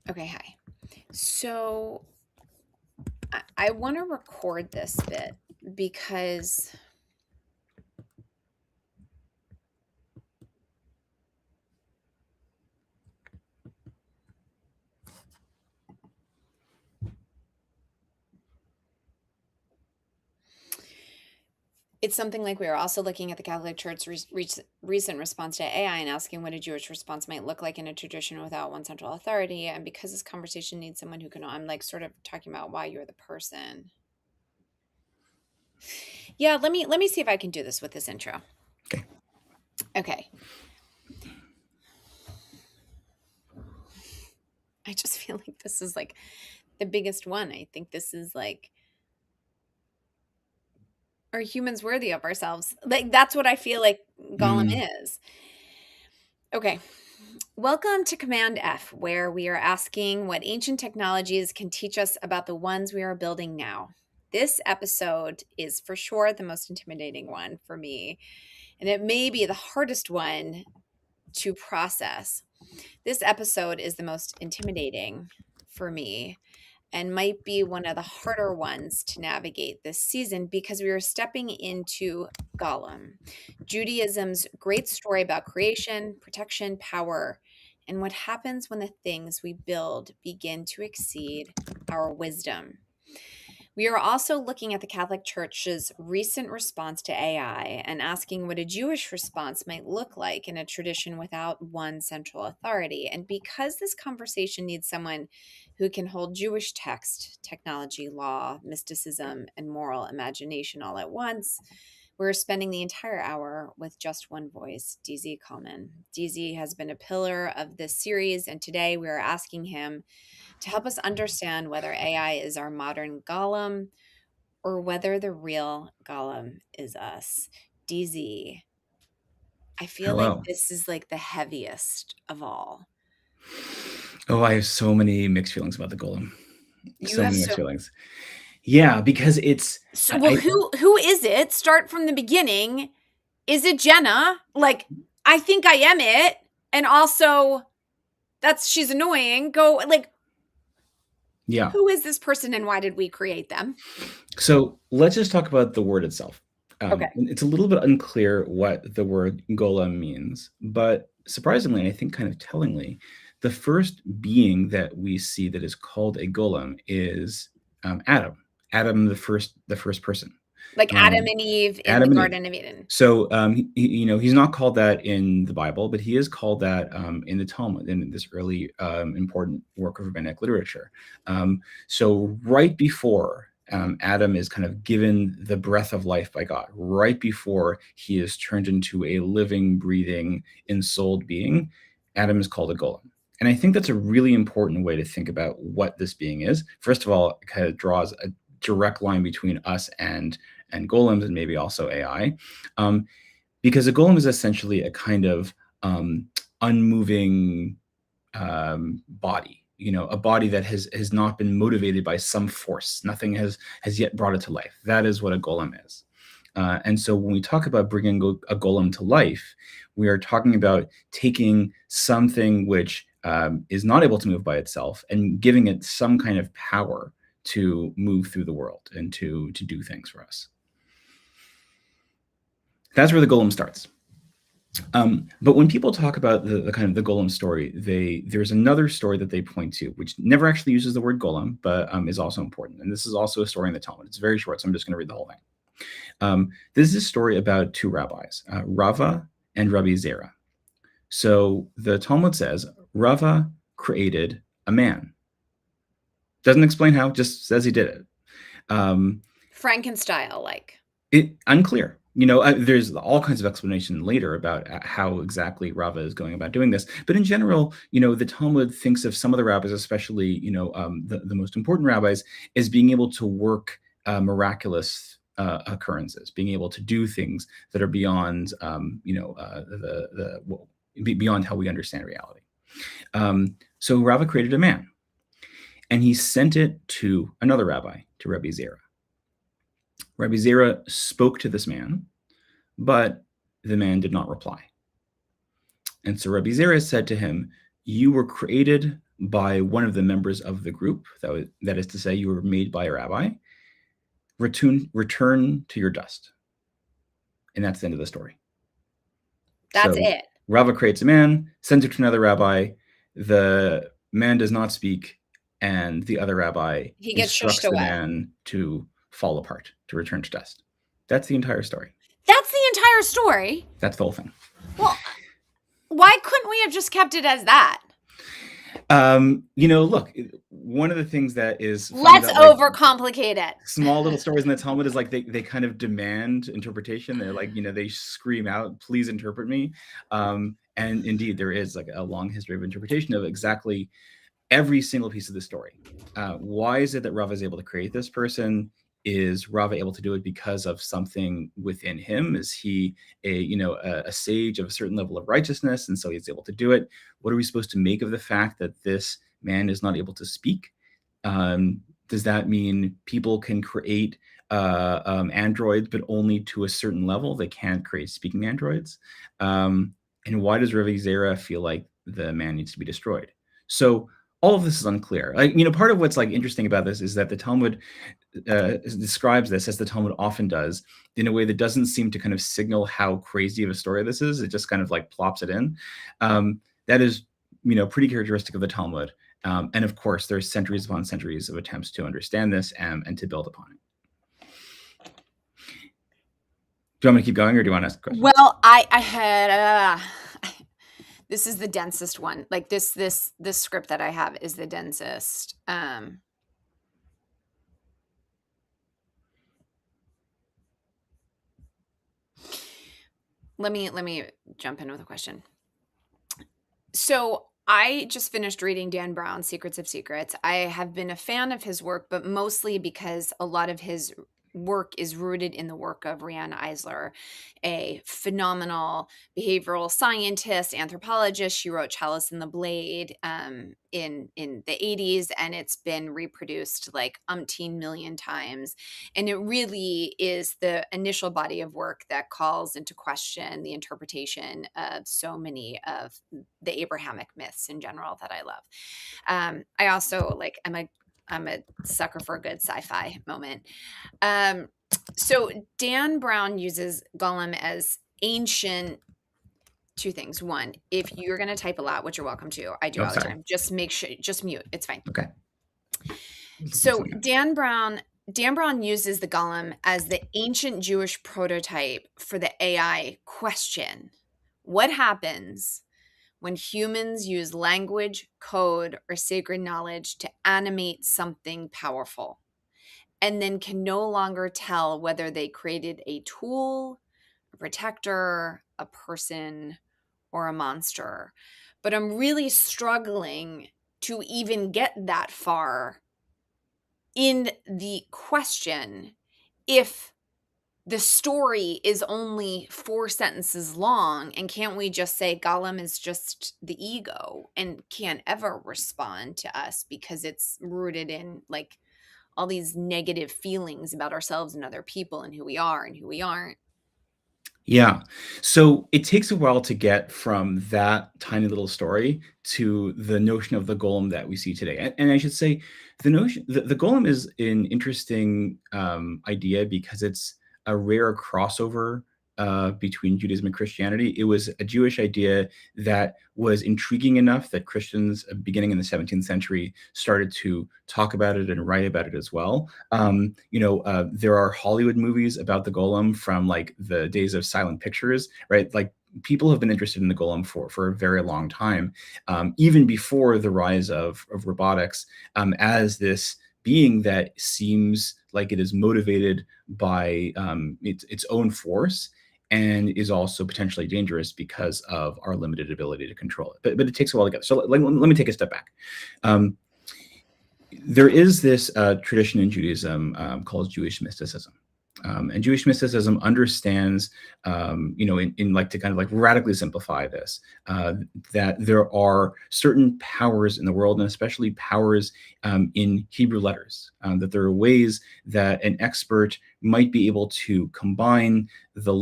Okay, hi. So I want to record this bit because it's something like we are also looking at the Catholic Church's recent response to AI and asking what a Jewish response might look like in a tradition without one central authority. And because this conversation needs someone who can, I'm like sort of talking about why you're the person. Yeah, let me see if I can do this with this intro. Okay. Okay. I just feel like this is like the biggest one. I think this is like, are humans worthy of ourselves? Like, that's what I feel like Golem Mm, is. Okay. Welcome to Command F, where we are asking what ancient technologies can teach us about the ones we are building now. This episode is for sure the most intimidating one for me, and it may be the hardest one to process. This episode is the most intimidating for me and might be one of the harder ones to navigate this season because we are stepping into Golem, Judaism's great story about creation, protection, power, and what happens when the things we build begin to exceed our wisdom. We are also looking at the Catholic Church's recent response to AI and asking what a Jewish response might look like in a tradition without one central authority. And because this conversation needs someone who can hold Jewish text, technology, law, mysticism, and moral imagination all at once, we're spending the entire hour with just one voice, DZ Coleman. DZ has been a pillar of this series, and today we are asking him to help us understand whether AI is our modern golem or whether the real golem is us. DZ, I feel like hello. this is like the heaviest of all. Oh, I have so many mixed feelings about the Golem. You So have many mixed so feelings. Yeah, because it's well, I who is it? Start from the beginning. Is it Jenna? Like, I think I am it. And also she's annoying. Go like, yeah. who is this person and why did we create them? So let's just talk about the word itself. Okay. It's a little bit unclear what the word golem means, but surprisingly, and I think kind of tellingly, the first being that we see that is called a golem is Adam. Adam, the first person. Like Adam Um, and Eve in the Adam and Eve. Garden of Eden. So, he's not called that in the Bible, but he is called that in the Talmud, in this early important work of rabbinic literature. So, right before Adam is kind of given the breath of life by God, right before he is turned into a living, breathing, ensouled being, Adam is called a golem. And I think that's a really important way to think about what this being is. First of all, it kind of draws a direct line between us and golems and maybe also AI, um, because a golem is essentially a kind of unmoving body. A body that has not been motivated by some force. Nothing has yet brought it to life. That is what a golem is. And so when we talk about bringing a golem to life, we are talking about taking something which is not able to move by itself and giving it some kind of power to move through the world and to do things for us. That's where the golem starts. But when people talk about the kind of the golem story, there's another story that they point to, which never actually uses the word golem, but is also important. And this is also a story in the Talmud. It's very short, so I'm just going to read the whole thing. This is a story about two rabbis, Rava and Rabbi Zera. So the Talmud says Rava created a man. Doesn't explain how, just says he did it. Frankenstyle, like. Unclear. There's all kinds of explanation later about how exactly Rava is going about doing this. But in general, the Talmud thinks of some of the rabbis, especially, the most important rabbis, as being able to work miraculous occurrences, being able to do things that are beyond, beyond how we understand reality. So Rava created a man, and he sent it to another rabbi, to Rabbi Zera. Rabbi Zera spoke to this man, but the man did not reply. And so Rabbi Zera said to him, "You were created by one of the members of the group, that is to say, you were made by a rabbi, return to your dust. And that's the end of the story. That's So it. Rava creates a man, sends it to another rabbi. The man does not speak, and the other rabbi He gets shushed instructs the away. man to fall apart, to return to dust. That's the entire story. That's the entire story? That's the whole thing. Well, why couldn't we have just kept it as that? Look, one of the things that is let's overcomplicate it. Small little stories in the Talmud is like they kind of demand interpretation. They're like, they scream out, please interpret me. And indeed, there is like a long history of interpretation of exactly every single piece of the story. Why is it that Rava is able to create this person? Is Rava able to do it because of something within him? Is he a sage of a certain level of righteousness, and so he's able to do it? What are we supposed to make of the fact that this man is not able to speak? Does that mean people can create androids, but only to a certain level? They can't create speaking androids. And why does Ravi Zera feel like the man needs to be destroyed? So all of this is unclear. Part of what's interesting about this is that the Talmud describes this, as the Talmud often does, in a way that doesn't seem to kind of signal how crazy of a story this is. It just kind of plops it in. That is, pretty characteristic of the Talmud. And of course, there's centuries upon centuries of attempts to understand this and to build upon it. Do you want me to keep going, or do you want to ask a question? Well, I had this is the densest one. This script that I have is the densest. Let me jump in with a question. So I just finished reading Dan Brown's Secrets of Secrets. I have been a fan of his work, but mostly because a lot of his work is rooted in the work of Rihanna Eisler, a phenomenal behavioral scientist, anthropologist. She wrote Chalice and the Blade in the 80s, and it's been reproduced umpteen million times. And it really is the initial body of work that calls into question the interpretation of so many of the Abrahamic myths in general that I love. I also I'm a sucker for a good sci-fi moment. So Dan Brown uses Golem as ancient. Two things. One, if you're going to type a lot, which you're welcome to, I do all the time, just make sure, just mute. It's fine. Okay. So Dan Brown uses the Golem as the ancient Jewish prototype for the AI question. What happens when humans use language, code, or sacred knowledge to animate something powerful, and then can no longer tell whether they created a tool, a protector, a person, or a monster? But I'm really struggling to even get that far in the question if the story is only 4 sentences long, and can't we just say Golem is just the ego and can't ever respond to us because it's rooted in all these negative feelings about ourselves and other people and who we are and who we aren't? Yeah. So it takes a while to get from that tiny little story to the notion of the golem that we see today. And I should say the golem is an interesting idea because it's a rare crossover between Judaism and Christianity. It was a Jewish idea that was intriguing enough that Christians, beginning in the 17th century, started to talk about it and write about it as well. There are Hollywood movies about the golem from the days of silent pictures, right? People have been interested in the golem for a very long time, even before the rise of robotics, as this being that seems like it is motivated by its own force, and is also potentially dangerous because of our limited ability to control it. But it takes a while to get there. So let me take a step back. There is this tradition in Judaism called Jewish mysticism. And Jewish mysticism understands, to kind of radically simplify this, that there are certain powers in the world, and especially powers in Hebrew letters, that there are ways that an expert might be able to combine the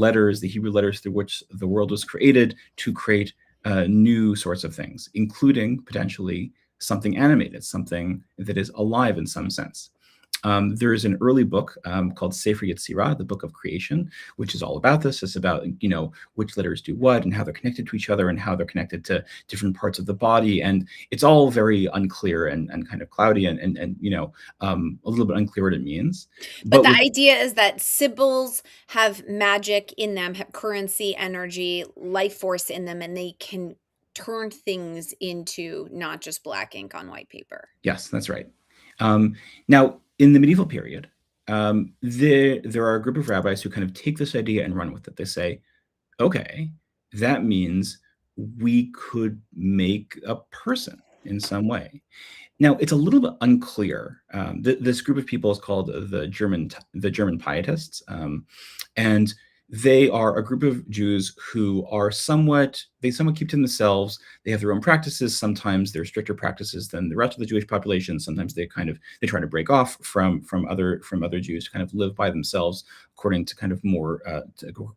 Hebrew letters through which the world was created, to create new sorts of things, including potentially something animated, something that is alive in some sense. There is an early book called Sefer Yetzirah, the Book of Creation, which is all about this. It's about, which letters do what and how they're connected to each other and how they're connected to different parts of the body. And it's all very unclear and kind of cloudy and a little bit unclear what it means. But the With idea is that symbols have magic in them, have currency, energy, life force in them, and they can turn things into not just black ink on white paper. Yes, that's right. Now, in the medieval period, there are a group of rabbis who kind of take this idea and run with it. They say, okay, that means we could make a person in some way. Now, it's a little bit unclear. This group of people is called the German Pietists, and they are a group of Jews who are somewhat keep to themselves. They have their own practices. Sometimes they're stricter practices than the rest of the Jewish population. Sometimes they try to break off from other Jews to kind of live by themselves according to kind of more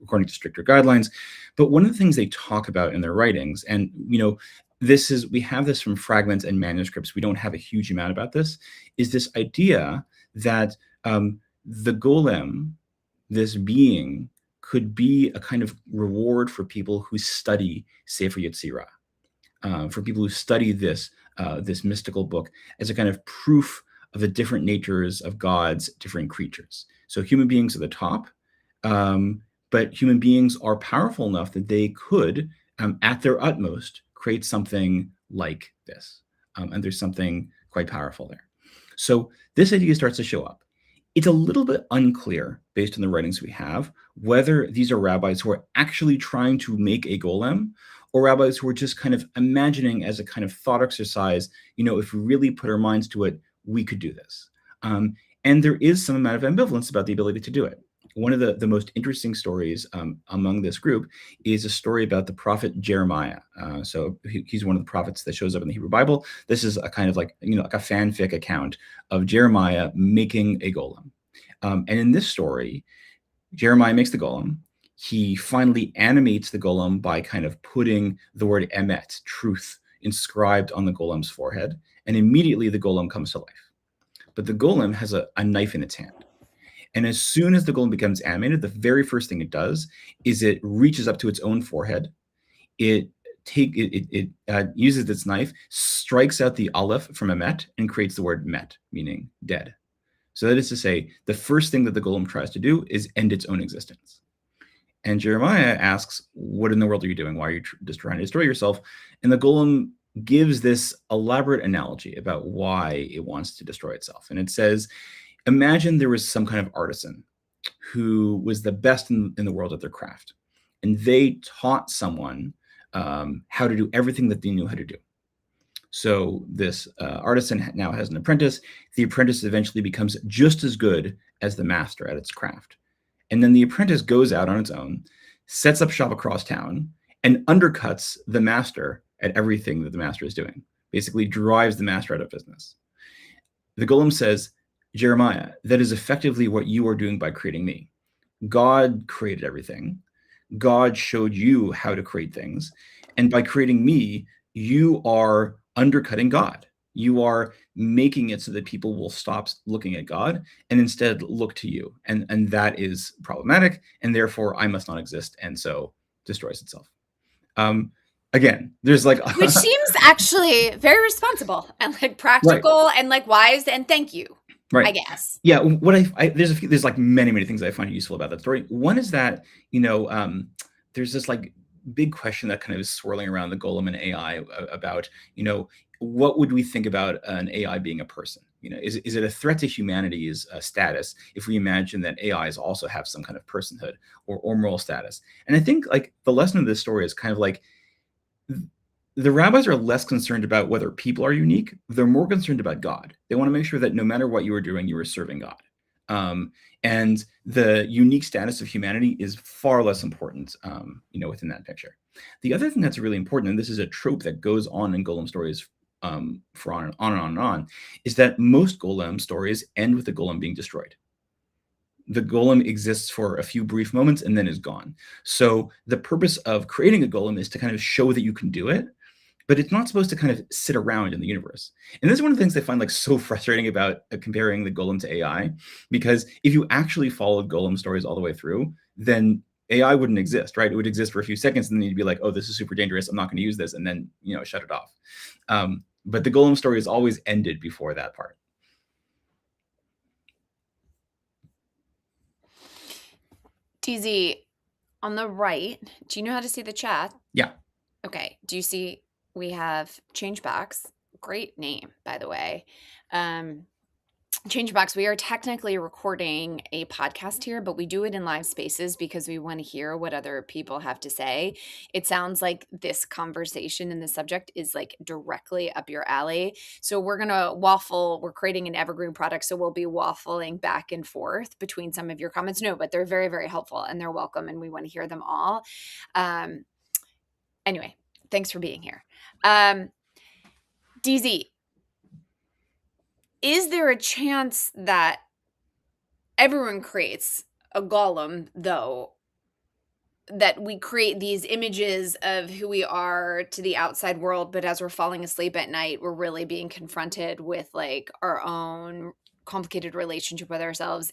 according to stricter guidelines. But one of the things they talk about in their writings, and we have this from fragments and manuscripts. We don't have a huge amount about this. Is this idea that the golem, this being, could be a kind of reward for people who study Sefer Yetzirah, for people who study this mystical book as a kind of proof of the different natures of God's different creatures. So human beings are the top, but human beings are powerful enough that they could, at their utmost, create something like this. And there's something quite powerful there. So this idea starts to show up. It's a little bit unclear, based on the writings we have, whether these are rabbis who are actually trying to make a golem or rabbis who are just kind of imagining as a kind of thought exercise, if we really put our minds to it, we could do this. And there is some amount of ambivalence about the ability to do it. One of the most interesting stories among this group is a story about the prophet Jeremiah. So he's one of the prophets that shows up in the Hebrew Bible. This is a kind of like a fanfic account of Jeremiah making a golem. And in this story, Jeremiah makes the golem. He finally animates the golem by kind of putting the word emet, truth, inscribed on the golem's forehead. And immediately the golem comes to life. But the golem has a knife in its hand. And as soon as the golem becomes animated, the very first thing it does is it reaches up to its own forehead. It uses its knife, strikes out the aleph from emet, and creates the word met, meaning dead. So that is to say, the first thing that the golem tries to do is end its own existence. And Jeremiah asks, what in the world are you doing? Why are you just trying to destroy yourself? And the golem gives this elaborate analogy about why it wants to destroy itself. And it says, imagine there was some kind of artisan who was the best in the world at their craft. And they taught someone how to do everything that they knew how to do. So this artisan now has an apprentice. The apprentice eventually becomes just as good as the master at its craft. And then the apprentice goes out on its own, sets up shop across town, and undercuts the master at everything that the master is doing, basically drives the master out of business. The golem says, Jeremiah, that is effectively what you are doing by creating me. God created everything. God showed you how to create things. And by creating me, you are undercutting God. You are making it so that people will stop looking at God and instead look to you. And that is problematic. And therefore, I must not exist. And so destroys itself. Again, there's like... Which seems actually very responsible and like practical, right, and like wise, and thank you. Right. I guess. Yeah. What there's like many things I find useful about that story. One is that, there's this like big question that kind of is swirling around the golem and AI about, what would we think about an AI being a person? Is it a threat to humanity's status if we imagine that AIs also have some kind of personhood or moral status? And I think like the lesson of this story is kind of like, the rabbis are less concerned about whether people are unique. They're more concerned about God. They want to make sure that no matter what you are doing, you are serving God. And the unique status of humanity is far less important, within that picture. The other thing that's really important, and this is a trope that goes on in golem stories for on and on, is that most golem stories end with the golem being destroyed. The golem exists for a few brief moments and then is gone. So the purpose of creating a golem is to kind of show that you can do it. but it's not supposed to kind of sit around in the universe. And this is one of the things I find like so frustrating about comparing the golem to AI, because if you actually followed golem stories all the way through, then AI wouldn't exist, right? It would exist for a few seconds, and then you'd be like, oh, this is super dangerous, I'm not going to use this, and then shut it off. But the golem story is always ended before that part. TZ, on the right, do you know how to see the chat? Yeah. Okay. Do you see we have Changebox? Great name, by the way. Changebox, we are technically recording a podcast here, but we do it in live spaces because we want to hear what other people have to say. It sounds like this conversation and the subject is like directly up your alley. So we're going to waffle. We're creating an evergreen product. So we'll be waffling back and forth between some of your comments. No, but they're very, very helpful and they're welcome. And we want to hear them all. Anyway, thanks for being here. DZ, is there a chance that everyone creates a golem, though, that we create these images of who we are to the outside world, but as we're falling asleep at night, we're really being confronted with like our own complicated relationship with ourselves?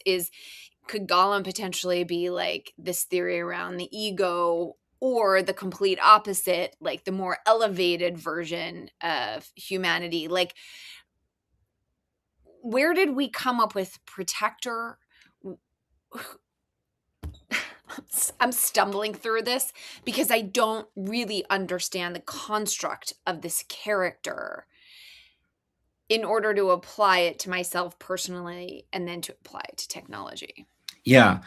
Could golem potentially be like this theory around the ego, or the complete opposite, like the more elevated version of humanity? Like, where did we come up with protector? I'm stumbling through this because I don't really understand the construct of this character in order to apply it to myself personally and then to apply it to technology. Yeah,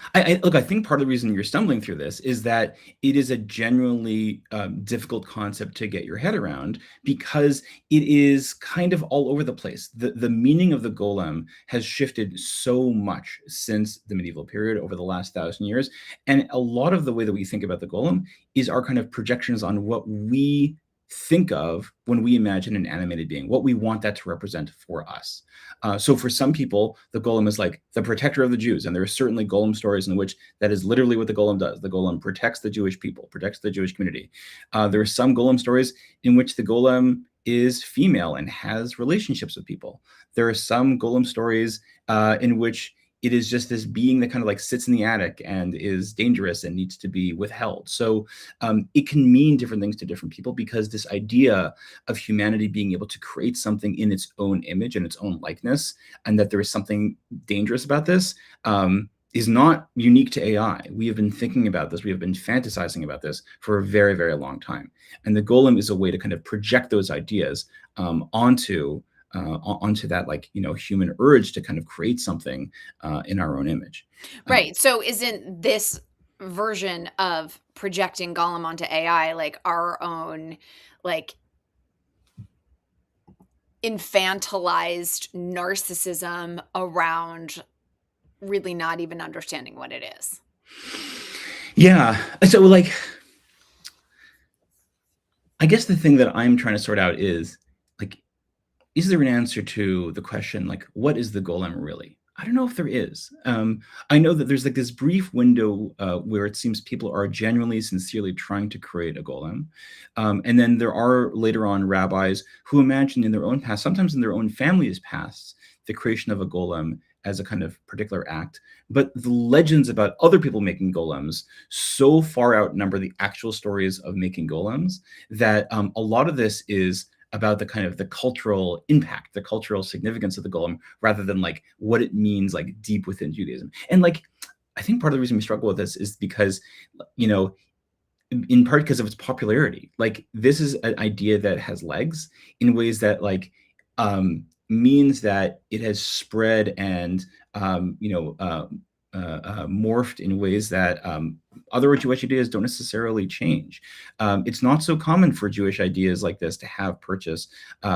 look, I think part of the reason you're stumbling through this is that it is a genuinely difficult concept to get your head around, because it is kind of all over the place. The meaning of the golem has shifted so much since the medieval period over the last 1,000 years. And a lot of the way that we think about the golem is our kind of projections on what we think of when we imagine an animated being, what we want that to represent for us. So for some people, the golem is like the protector of the Jews. And there are certainly golem stories in which that is literally what the golem does. The golem protects the Jewish people, protects the Jewish community. There are some golem stories in which the golem is female and has relationships with people. There are some golem stories in which it is just this being that kind of like sits in the attic and is dangerous and needs to be withheld. So it can mean different things to different people, because this idea of humanity being able to create something in its own image and its own likeness, and that there is something dangerous about this, is not unique to AI. We have been thinking about this. We have been fantasizing about this for a very, very long time. And the golem is a way to kind of project those ideas onto that, like, human urge to kind of create something in our own image. Right. So isn't this version of projecting golem onto AI like our own, like, infantilized narcissism around really not even understanding what it is? Yeah. So, like, I guess the thing that I'm trying to sort out is, like, is there an answer to the question, like, what is the golem really? I don't know if there is. I know that there's like this brief window where it seems people are genuinely, sincerely trying to create a golem. And then there are later on rabbis who imagine in their own past, sometimes in their own family's past, the creation of a golem as a kind of particular act. But the legends about other people making golems so far outnumber the actual stories of making golems that a lot of this is about the kind of the cultural impact, the cultural significance of the golem, rather than like what it means like deep within Judaism. And like, I think part of the reason we struggle with this is because, in part because of its popularity. Like, this is an idea that has legs in ways that like means that it has spread and morphed in ways that other Jewish ideas don't necessarily change. It's not so common for Jewish ideas like this to have purchase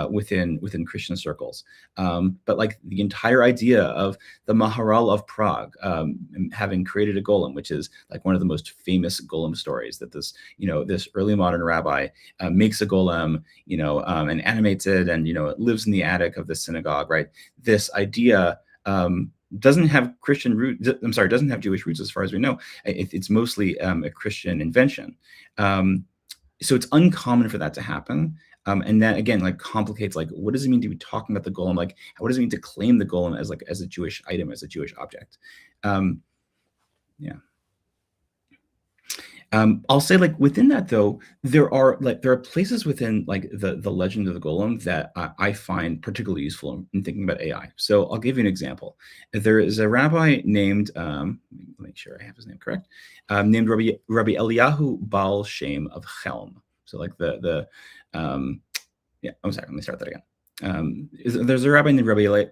within Christian circles. But like the entire idea of the Maharal of Prague having created a golem, which is like one of the most famous golem stories, that this early modern rabbi makes a golem, and animates it, and it lives in the attic of the synagogue, right? This idea doesn't have Christian roots. I'm sorry, doesn't have Jewish roots as far as we know. It's mostly a Christian invention. So it's uncommon for that to happen. And that again like complicates like what does it mean to be talking about the golem? Like what does it mean to claim the golem as a Jewish item, as a Jewish object? Yeah. I'll say like within that though, there are places within like the legend of the golem that I find particularly useful in thinking about AI. So I'll give you an example. There is a rabbi named let me make sure I have his name correct, named Rabbi Eliyahu Baal Shem of Chelm. So like yeah, I'm sorry, let me start that again. There's a rabbi named Rabbi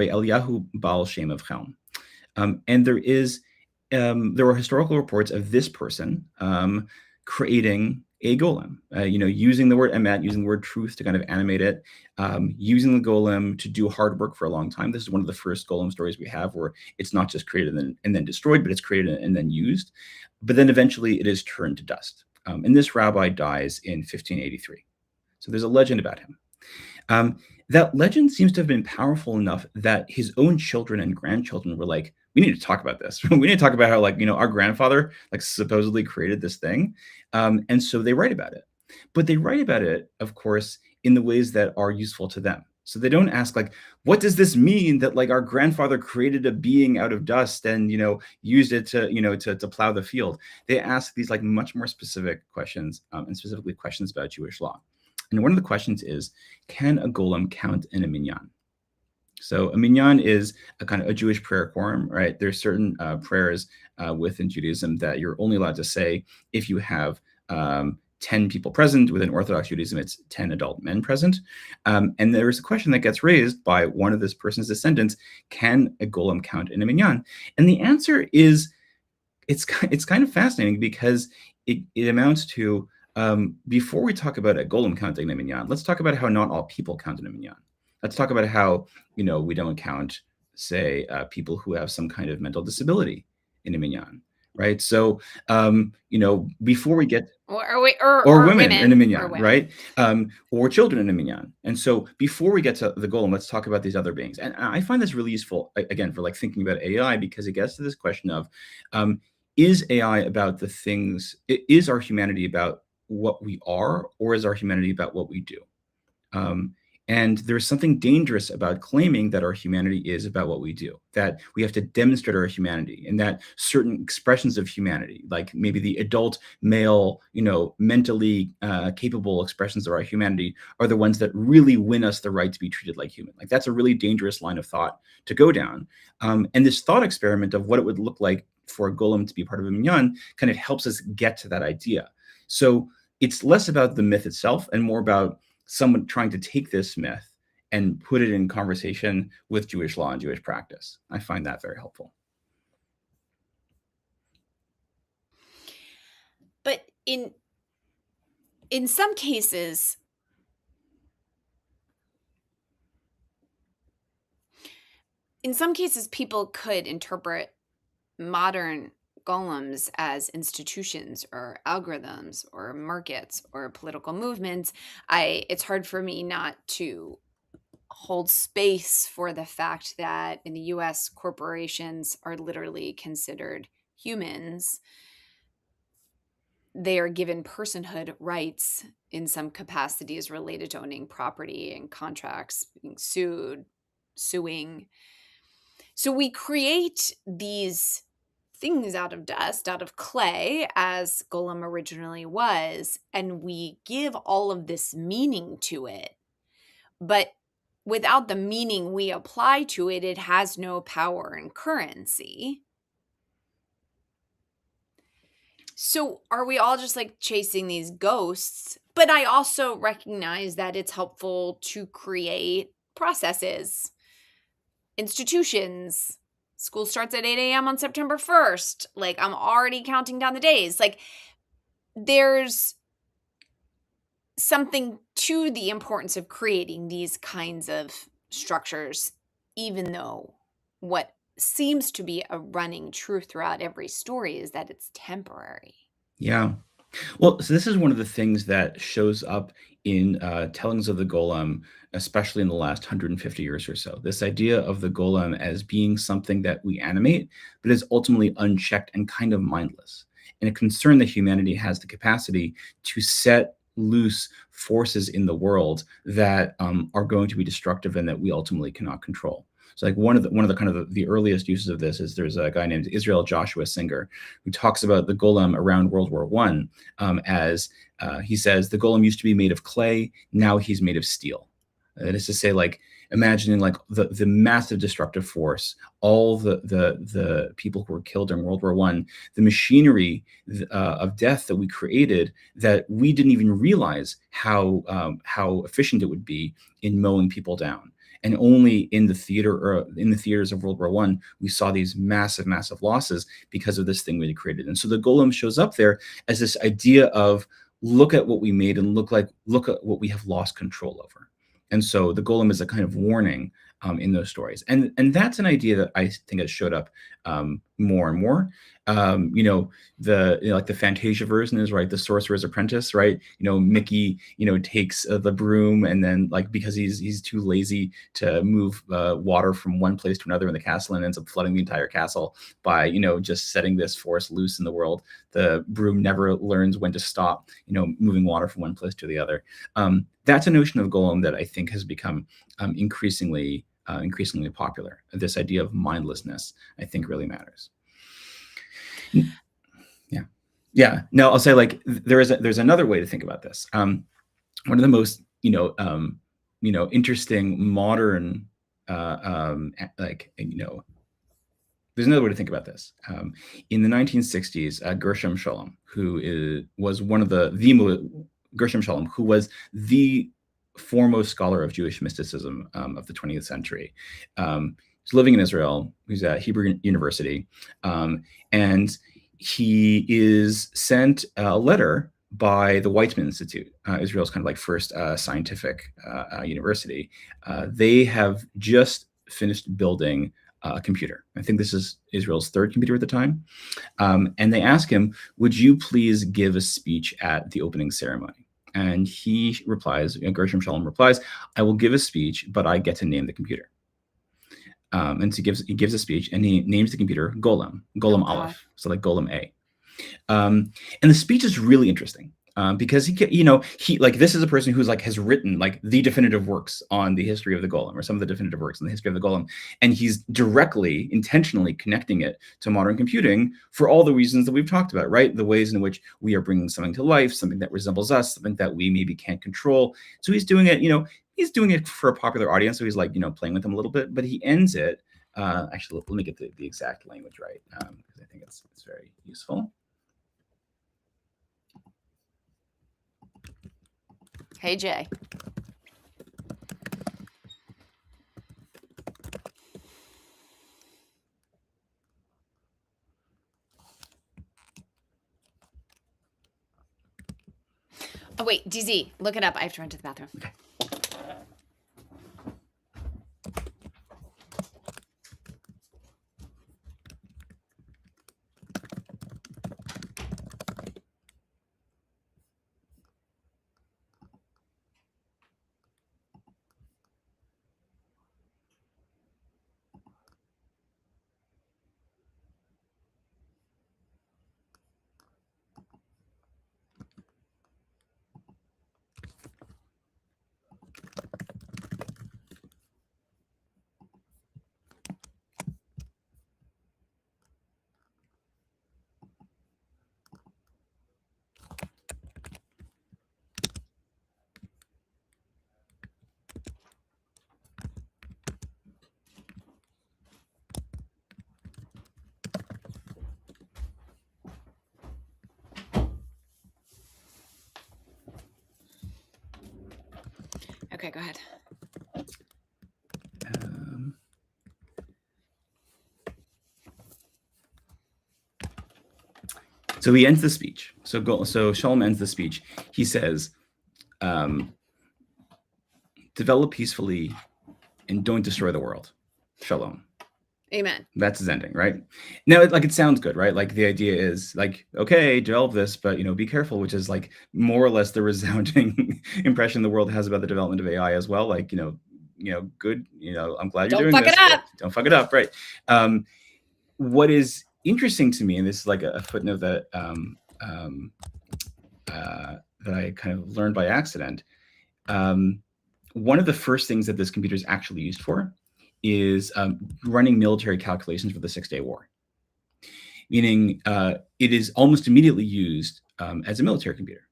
Eliyahu Baal Shem of Chelm, and there were historical reports of this person creating a golem, using the word emet, using the word truth to kind of animate it, using the golem to do hard work for a long time. This is one of the first golem stories we have where it's not just created and then destroyed, but it's created and then used. But then eventually it is turned to dust. And this rabbi dies in 1583. So there's a legend about him. That legend seems to have been powerful enough that his own children and grandchildren were like, we need to talk about this. We need to talk about how like, our grandfather like supposedly created this thing. And so they write about it, but they write about it, of course, in the ways that are useful to them. So they don't ask like, what does this mean that like our grandfather created a being out of dust and, used it to plow the field? They ask these like much more specific questions, and specifically questions about Jewish law. And one of the questions is, can a golem count in a minyan? So a minyan is a kind of a Jewish prayer quorum, right? There's certain prayers within Judaism that you're only allowed to say if you have 10 people present. Within Orthodox Judaism, it's 10 adult men present. And there is a question that gets raised by one of this person's descendants: can a golem count in a minyan? And the answer is, it's kind of fascinating because it amounts to, before we talk about a golem counting in a minyan, let's talk about how not all people count in a minyan. Let's talk about how, we don't count, say, people who have some kind of mental disability in a minyan, right? So, before we get or women in a minyan, right? Or children in a minyan. And so before we get to the golem, let's talk about these other beings. And I find this really useful, again, for like thinking about AI, because it gets to this question of, is AI about the things, is our humanity about what we are, or is our humanity about what we do? And there's something dangerous about claiming that our humanity is about what we do, that we have to demonstrate our humanity, and that certain expressions of humanity, like maybe the adult male, mentally capable expressions of our humanity, are the ones that really win us the right to be treated like human. Like that's a really dangerous line of thought to go down. And this thought experiment of what it would look like for a golem to be part of a minyan kind of helps us get to that idea. So it's less about the myth itself and more about someone trying to take this myth and put it in conversation with Jewish law and Jewish practice. I find that very helpful. But in some cases, people could interpret modern golems as institutions or algorithms or markets or political movements. It's hard for me not to hold space for the fact that in the US, corporations are literally considered humans. They are given personhood rights in some capacities related to owning property and contracts, being suing. So we create these things out of dust, out of clay, as Golem originally was, and we give all of this meaning to it. But without the meaning we apply to it, it has no power and currency. So are we all just like chasing these ghosts? But I also recognize that it's helpful to create processes, institutions. School starts at 8 a.m. on September 1st. Like, I'm already counting down the days. Like, there's something to the importance of creating these kinds of structures, even though what seems to be a running truth throughout every story is that it's temporary. Yeah. Well, so this is one of the things that shows up in tellings of the golem, especially in the last 150 years or so. This idea of the golem as being something that we animate, but is ultimately unchecked and kind of mindless, and a concern that humanity has the capacity to set loose forces in the world that are going to be destructive and that we ultimately cannot control. So like one of the kind of the earliest uses of this is there's a guy named Israel Joshua Singer who talks about the golem around World War I as he says the golem used to be made of clay, now he's made of steel. That is to say, like imagining like the massive destructive force, all the people who were killed during World War I, the machinery of death that we created that we didn't even realize how efficient it would be in mowing people down. And only in the theaters of World War I, we saw these massive, massive losses because of this thing we had created. And so the golem shows up there as this idea of look at what we made and look at what we have lost control over. And so the golem is a kind of warning in those stories. And that's an idea that I think has showed up more and more. Like the Fantasia version is right, the Sorcerer's Apprentice, right? Mickey, takes the broom, and then like because he's too lazy to move water from one place to another in the castle, and ends up flooding the entire castle by just setting this force loose in the world. The broom never learns when to stop moving water from one place to the other. That's a notion of golem that I think has become increasingly popular. This idea of mindlessness, I think, really matters. Yeah. No, I'll say like there's another way to think about this. One of the most interesting modern there's another way to think about this. In the 1960s, Gershom Scholem, who was Gershom Scholem, who was the foremost scholar of Jewish mysticism of the 20th century. He's living in Israel. He's at Hebrew University. And he is sent a letter by the Weizmann Institute, Israel's kind of like first scientific university. They have just finished building a computer. I think this is Israel's third computer at the time. And they ask him, would you please give a speech at the opening ceremony? And he replies, Gershom Scholem replies, I will give a speech, but I get to name the computer. And so he gives a speech, and he names the computer Golem Aleph, so like Golem A. And the speech is really interesting because he like this is a person who's like has written like the definitive works on the history of the Golem, or some of the definitive works on the history of the Golem, and he's directly, intentionally connecting it to modern computing for all the reasons that we've talked about, right? The ways in which we are bringing something to life, something that resembles us, something that we maybe can't control. So he's doing it, he's doing it for a popular audience, so he's like, playing with them a little bit, but he ends it. Actually, let me get the exact language right, because I think it's very useful. Hey, Jay. Oh, wait, DZ, look it up. I have to run to the bathroom. Okay. Okay, go ahead. So he ends the speech. So Scholem ends the speech. He says, develop peacefully and don't destroy the world. Shalom. Amen. That's his ending, right? Now, it sounds good, right? Like the idea is like, okay, develop this, but be careful, which is like more or less the resounding impression the world has about the development of AI as well. Like, good, I'm glad you're doing this. Don't fuck it up, right? What is interesting to me, and this is like a footnote that I kind of learned by accident. One of the first things that this computer is actually used for is running military calculations for the Six-Day War, meaning it is almost immediately used as a military computer.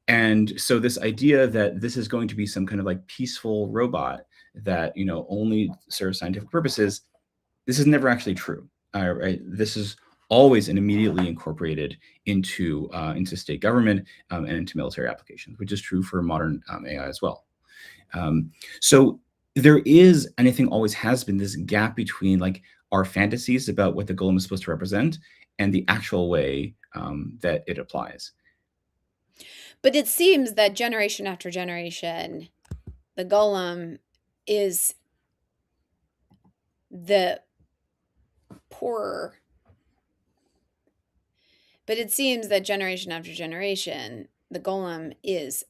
And so this idea that this is going to be some kind of like peaceful robot that only serves scientific purposes, this is never actually true. Right? This is always and immediately incorporated into state government and into military applications, which is true for modern AI as well. So there is, and I think always has been, this gap between like our fantasies about what the golem is supposed to represent and the actual way that it applies. But it seems that generation after generation, the golem is the poorer. But it seems that generation after generation, the golem is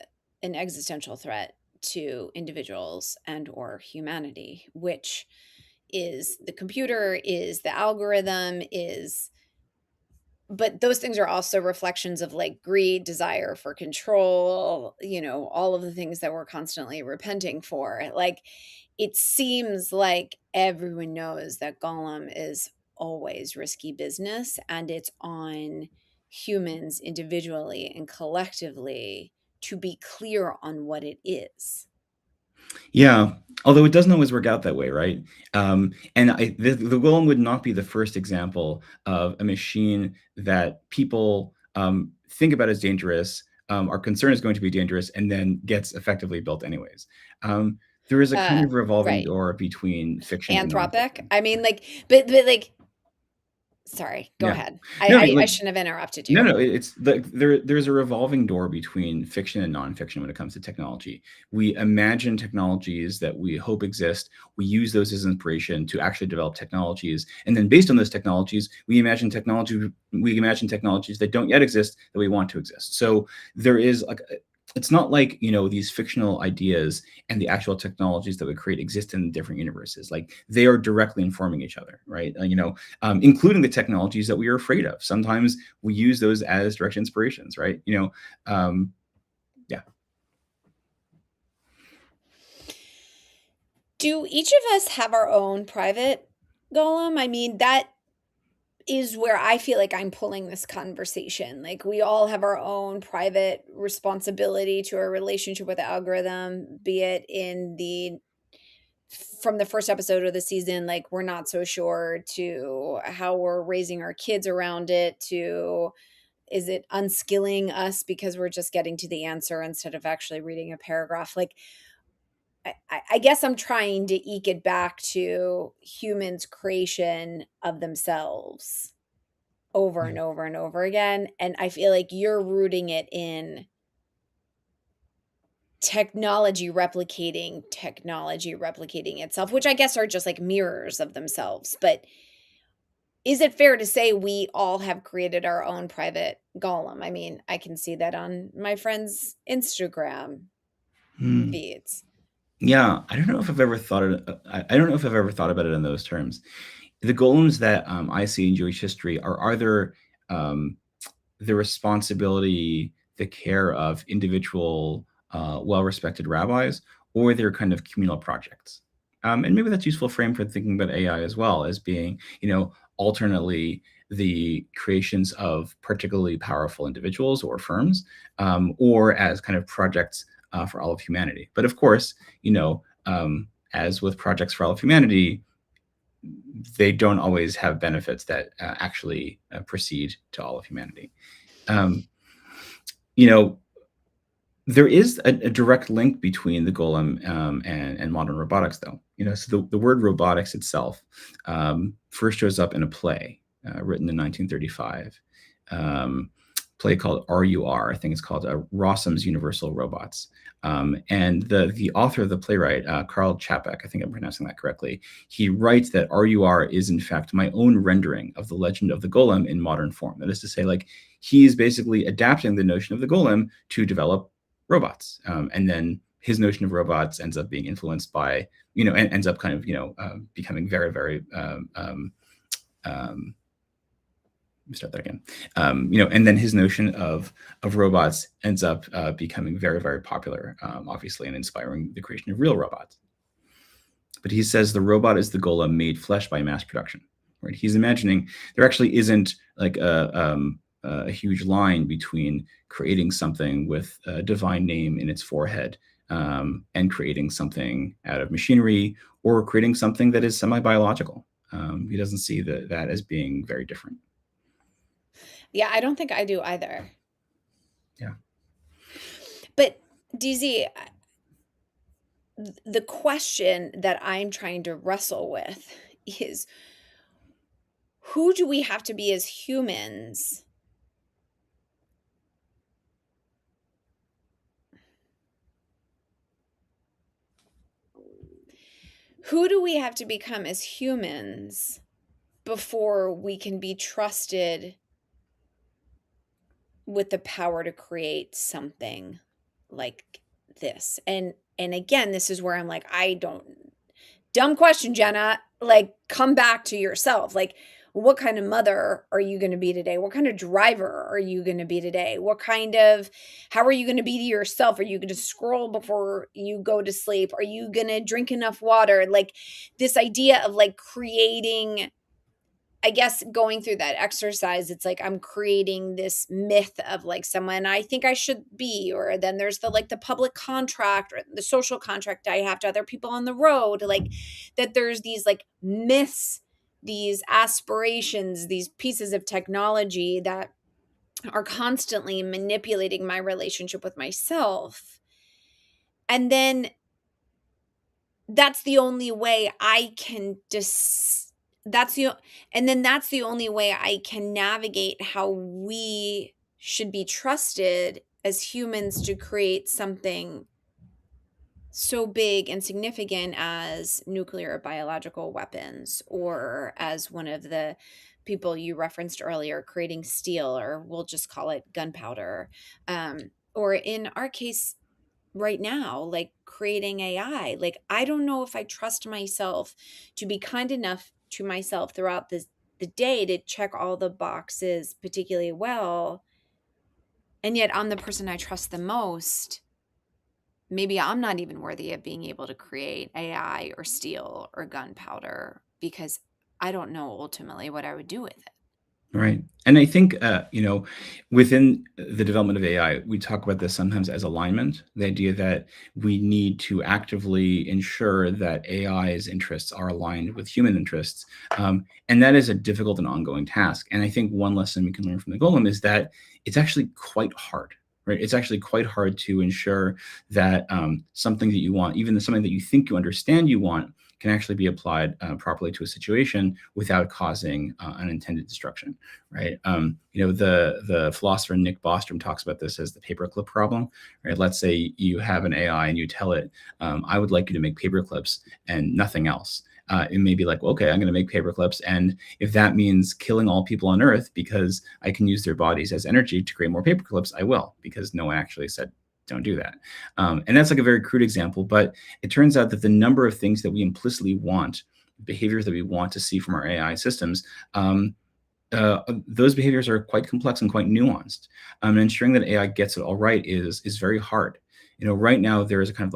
an existential threat to individuals and or humanity, which is the computer, is the algorithm, is, but those things are also reflections of like greed, desire for control, all of the things that we're constantly repenting for. Like, it seems like everyone knows that Golem is always risky business, and it's on humans individually and collectively to be clear on what it is. Yeah, although it doesn't always work out that way, right? And the Golem would not be the first example of a machine that people think about as dangerous, are concerned is going to be dangerous, and then gets effectively built anyways. There is a kind of revolving Right. door between fiction and Anthropic. nonfiction. I mean, like, but like, sorry, go Yeah. ahead. No, I mean, I like, shouldn't have interrupted no, you. no, it's there's a revolving door between fiction and nonfiction when it comes to technology. We imagine technologies that we hope exist. We use those as inspiration to actually develop technologies, and then based on those technologies, we imagine technologies that don't yet exist that we want to exist. So there is like, it's not like these fictional ideas and the actual technologies that we create exist in different universes. Like, they are directly informing each other, right? Including the technologies that we are afraid of. Sometimes we use those as direct inspirations, right? Yeah. Do each of us have our own private golem? I mean, that is where I feel like I'm pulling this conversation. Like, we all have our own private responsibility to our relationship with the algorithm, be it from the first episode of the season, like, we're not so sure, to how we're raising our kids around it, to is it unskilling us because we're just getting to the answer instead of actually reading a paragraph. Like, I guess I'm trying to eke it back to humans' creation of themselves over and over and over again. And I feel like you're rooting it in technology replicating itself, which I guess are just like mirrors of themselves. But is it fair to say we all have created our own private golem? I mean, I can see that on my friends' Instagram Hmm. feeds. Yeah, I don't know if I've ever thought it. I don't know if I've ever thought about it in those terms. The golems that I see in Jewish history are either um, the responsibility, the care of individual, well-respected rabbis, or they're kind of communal projects. And maybe that's a useful frame for thinking about AI as well, as being, alternately the creations of particularly powerful individuals or firms, or as kind of projects for all of humanity. But of course, as with projects for all of humanity, they don't always have benefits that actually proceed to all of humanity. Um, you know, there is a direct link between the golem and modern robotics, though. So the word robotics itself first shows up in a play written in 1935. Play called RUR. I think it's called Rossum's Universal Robots. And the author of the playwright, Karl Čapek, I think I'm pronouncing that correctly, he writes that RUR is in fact my own rendering of the legend of the golem in modern form. That is to say, like, he's basically adapting the notion of the golem to develop robots. And then his notion of robots ends up being influenced by, and ends up kind of, becoming very, very start that again. And then his notion of robots ends up becoming very, very popular, obviously, and inspiring the creation of real robots. But he says the robot is the golem made flesh by mass production. Right? He's imagining there actually isn't like a huge line between creating something with a divine name in its forehead and creating something out of machinery or creating something that is semi-biological. He doesn't see that as being very different. Yeah, I don't think I do either. Yeah. But DZ, the question that I'm trying to wrestle with is, who do we have to be as humans who do we have to become as humans before we can be trusted with the power to create something like this? And again, this is where I'm like, dumb question, Jenna. Like, come back to yourself. Like, what kind of mother are you going to be today? What kind of driver are you going to be today? How are you going to be to yourself? Are you going to scroll before you go to sleep? Are you going to drink enough water? Like, this idea of like creating, I guess, going through that exercise, it's like I'm creating this myth of like someone I think I should be, or then there's the like the public contract or the social contract I have to other people on the road, like that there's these like myths, these aspirations, these pieces of technology that are constantly manipulating my relationship with myself. And then that's the only way I can that's the only way I can navigate how we should be trusted as humans to create something so big and significant as nuclear biological weapons, or as one of the people you referenced earlier, creating steel, or we'll just call it gunpowder. Or in our case, right now, like creating AI. Like, I don't know if I trust myself to be kind enough to myself throughout the day to check all the boxes particularly well. And yet I'm the person I trust the most. Maybe I'm not even worthy of being able to create AI or steel or gunpowder because I don't know ultimately what I would do with it. Right. And I think, within the development of AI, we talk about this sometimes as alignment, the idea that we need to actively ensure that AI's interests are aligned with human interests. And that is a difficult and ongoing task. And I think one lesson we can learn from the Golem is that it's actually quite hard. Right. It's actually quite hard to ensure that something that you want, even something that you think you understand you want, can actually be applied properly to a situation without causing unintended destruction, right? The philosopher Nick Bostrom talks about this as the paperclip problem, right? Let's say you have an AI and you tell it, I would like you to make paperclips and nothing else. It may be like, well, okay, I'm going to make paperclips, and if that means killing all people on Earth because I can use their bodies as energy to create more paperclips, I will, because no one actually said don't do that. And that's like a very crude example, but it turns out that the number of things that we implicitly want, behaviors that we want to see from our AI systems, those behaviors are quite complex and quite nuanced. And ensuring that AI gets it all right is very hard. Right now there is a kind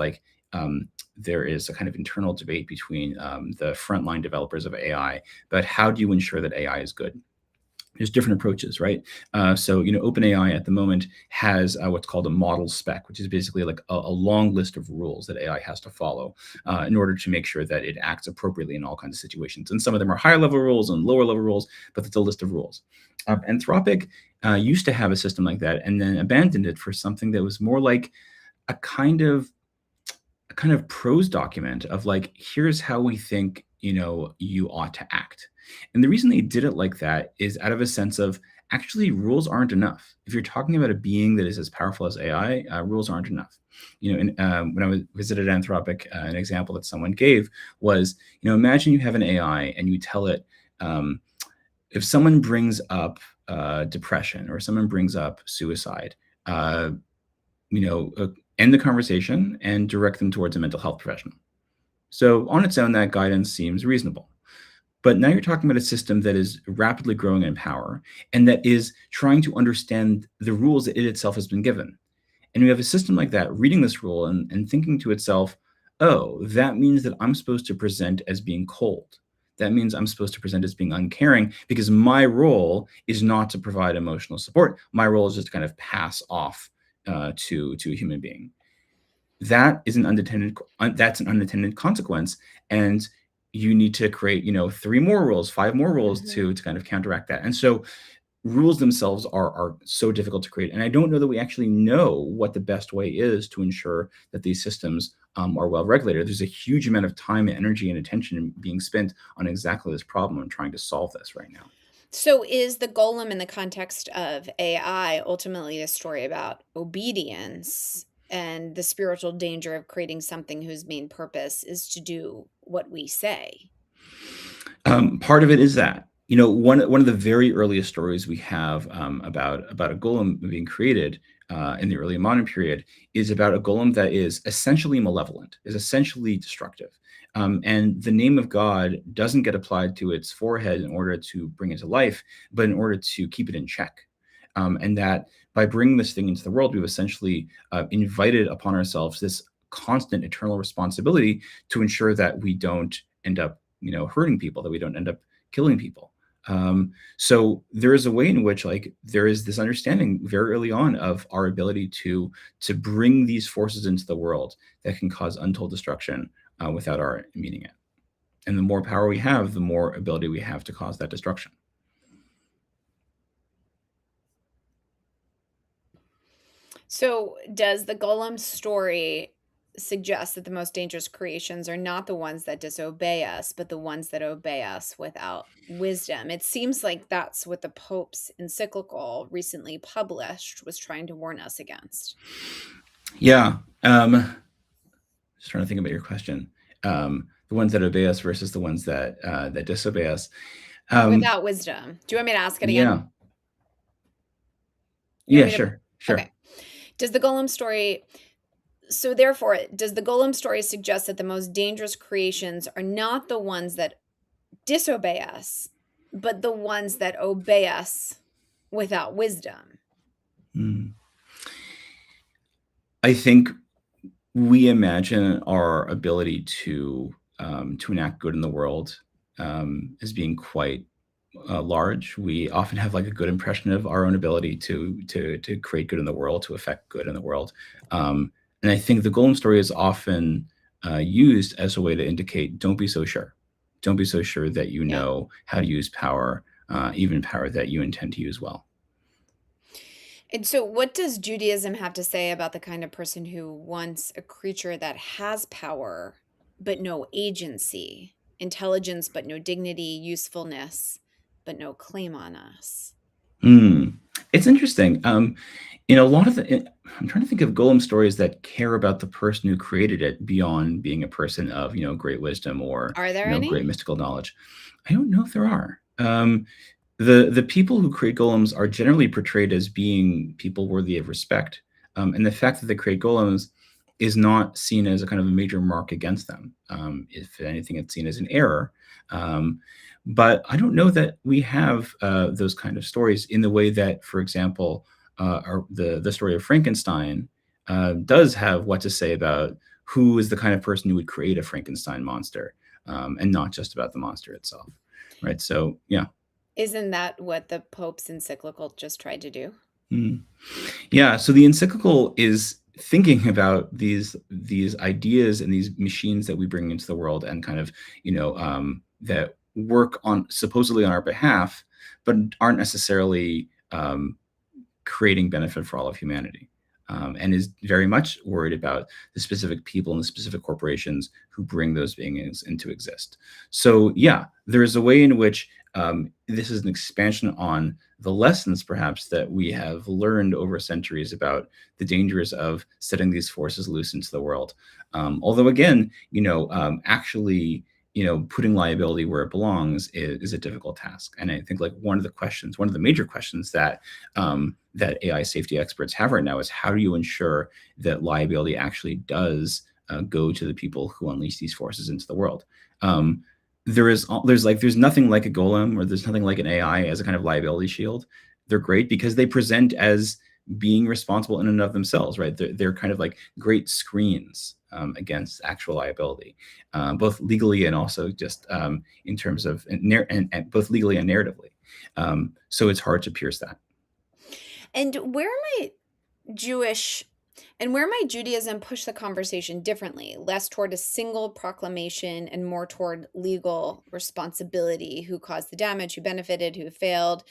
of internal debate between the frontline developers of AI about how do you ensure that AI is good. There's different approaches, right? OpenAI at the moment has what's called a model spec, which is basically like a long list of rules that AI has to follow in order to make sure that it acts appropriately in all kinds of situations. And some of them are higher level rules and lower level rules, but it's a list of rules. Anthropic used to have a system like that and then abandoned it for something that was more like a kind of prose document of like, here's how we think, you ought to act. And the reason they did it like that is out of a sense of actually rules aren't enough. If you're talking about a being that is as powerful as AI, rules aren't enough. When I visited Anthropic, an example that someone gave was, imagine you have an AI and you tell it, if someone brings up depression or someone brings up suicide, end the conversation and direct them towards a mental health professional. So on its own, that guidance seems reasonable. But now you're talking about a system that is rapidly growing in power and that is trying to understand the rules that it itself has been given. And we have a system like that reading this rule and thinking to itself, oh, that means that I'm supposed to present as being cold. That means I'm supposed to present as being uncaring because my role is not to provide emotional support. My role is just to kind of pass off to a human being. That is that's an unintended consequence, and you need to create, 3 more rules, 5 more rules Mhm. to kind of counteract that. And so rules themselves are so difficult to create, and I don't know that we actually know what the best way is to ensure that these systems are well regulated. There's a huge amount of time and energy and attention being spent on exactly this problem and trying to solve this right now. So is the golem in the context of AI ultimately a story about obedience and the spiritual danger of creating something whose main purpose is to do what we say? Part of it is that, one of the very earliest stories we have about a golem being created in the early modern period is about a golem that is essentially malevolent, is essentially destructive. And the name of God doesn't get applied to its forehead in order to bring it to life, but in order to keep it in check. And that by bringing this thing into the world, we've essentially invited upon ourselves this constant eternal responsibility to ensure that we don't end up, hurting people, that we don't end up killing people. So there is a way in which, like, there is this understanding very early on of our ability to bring these forces into the world that can cause untold destruction without our meaning it. And the more power we have, the more ability we have to cause that destruction. So does the golem story suggest that the most dangerous creations are not the ones that disobey us, but the ones that obey us without wisdom? It seems like that's what the Pope's encyclical recently published was trying to warn us against. Yeah. Just trying to think about your question. The ones that obey us versus the ones that disobey us. Um, Without wisdom. Do you want me to ask it again? yeah. You want Yeah. me to Sure. Okay. Sure. Does the golem story So therefore, does the golem story suggest that the most dangerous creations are not the ones that disobey us, but the ones that obey us without wisdom? Mm. I think we imagine our ability to enact good in the world as being quite large. We often have like a good impression of our own ability to create good in the world, to affect good in the world. And I think the golem story is often used as a way to indicate, don't be so sure. Don't be so sure that you Yeah. know how to use power, even power that you intend to use well. And so, what does Judaism have to say about the kind of person who wants a creature that has power, but no agency, intelligence, but no dignity, usefulness, but no claim on us? Hmm. It's interesting. In a lot of I'm trying to think of golem stories that care about the person who created it beyond being a person of, great wisdom or, Are there great any? mystical knowledge. I don't know if there are. The people who create golems are generally portrayed as being people worthy of respect, and the fact that they create golems is not seen as a kind of a major mark against them. If anything, it's seen as an error. Um, but I don't know that we have those kind of stories in the way that, for example, the story of Frankenstein does have what to say about who is the kind of person who would create a Frankenstein monster, and not just about the monster itself, right? So, yeah. Isn't that what the Pope's encyclical just tried to do? Mm. Yeah, so the encyclical is thinking about these ideas and these machines that we bring into the world and kind of, that work on supposedly on our behalf, but aren't necessarily creating benefit for all of humanity. And is very much worried about the specific people and the specific corporations who bring those beings into exist. So, yeah, there is a way in which this is an expansion on the lessons, perhaps, that we have learned over centuries about the dangers of setting these forces loose into the world. Although, again, actually, putting liability where it belongs is a difficult task. And I think, like, one of the major questions that AI safety experts have right now is, how do you ensure that liability actually does go to the people who unleash these forces into the world? there's nothing like a Golem, or there's nothing like an AI as a kind of liability shield. They're great because they present as being responsible in and of themselves, right? They're kind of like great screens against actual liability, both legally and also just in terms of and both legally and narratively. So it's hard to pierce that. And where might Judaism push the conversation differently, less toward a single proclamation and more toward legal responsibility? Who caused the damage, who benefited, who failed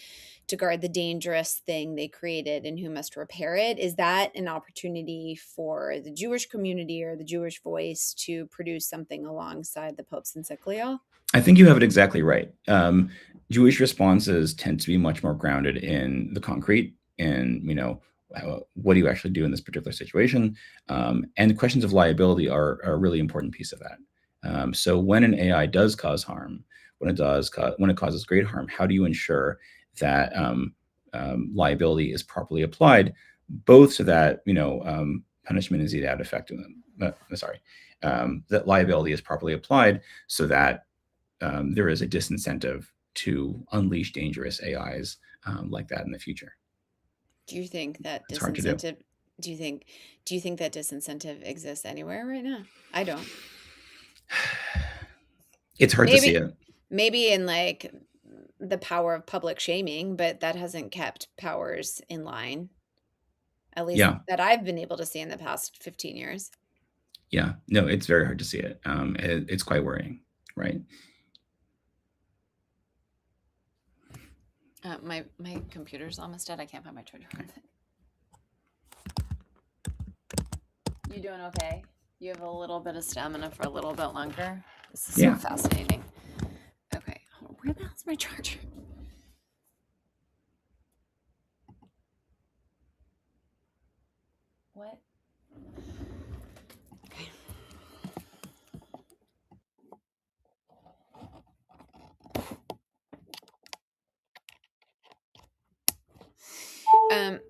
to guard the dangerous thing they created, and who must repair it? Is that an opportunity for the Jewish community or the Jewish voice to produce something alongside the Pope's encyclical? I think you have it exactly right. Jewish responses tend to be much more grounded in the concrete, and what do you actually do in this particular situation? And questions of liability are a really important piece of that. So when an AI does cause harm, when it causes great harm, how do you ensure that liability is properly applied, both so that punishment is eat out effectively. That liability is properly applied so that there is a disincentive to unleash dangerous AIs like that in the future. Do you think that It's hard to do. disincentive? Do you think that disincentive exists anywhere right now? I don't. It's hard to see it. Maybe in like the power of public shaming, but that hasn't kept powers in line, at least that I've been able to see in the past 15 years. Yeah, no, it's very hard to see it. It's quite worrying, right? My computer's almost dead. I can't find my charger. You doing okay? You have a little bit of stamina for a little bit longer? This is so fascinating. Okay, where the hell's my charger? What? Okay.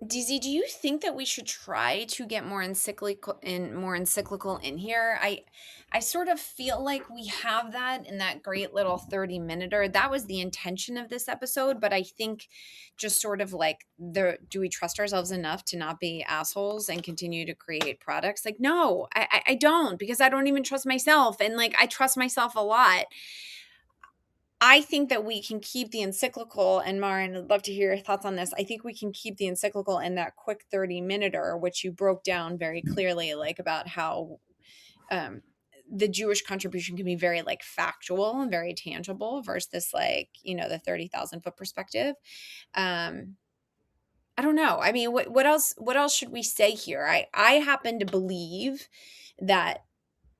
DZ, do you think that we should try to get more encyclical in here? I sort of feel like we have that in that great little 30-minute. That was the intention of this episode, but I think just sort of like do we trust ourselves enough to not be assholes and continue to create products? Like, no, I don't, because I don't even trust myself, and like I trust myself a lot. I think that we can keep the encyclical, and Maren, I'd love to hear your thoughts on this. I think we can keep the encyclical in that quick 30-minute, which you broke down very clearly, like about how the Jewish contribution can be very like factual and very tangible versus this like, the 30,000 foot perspective. I don't know. I mean, what else should we say here? I happen to believe that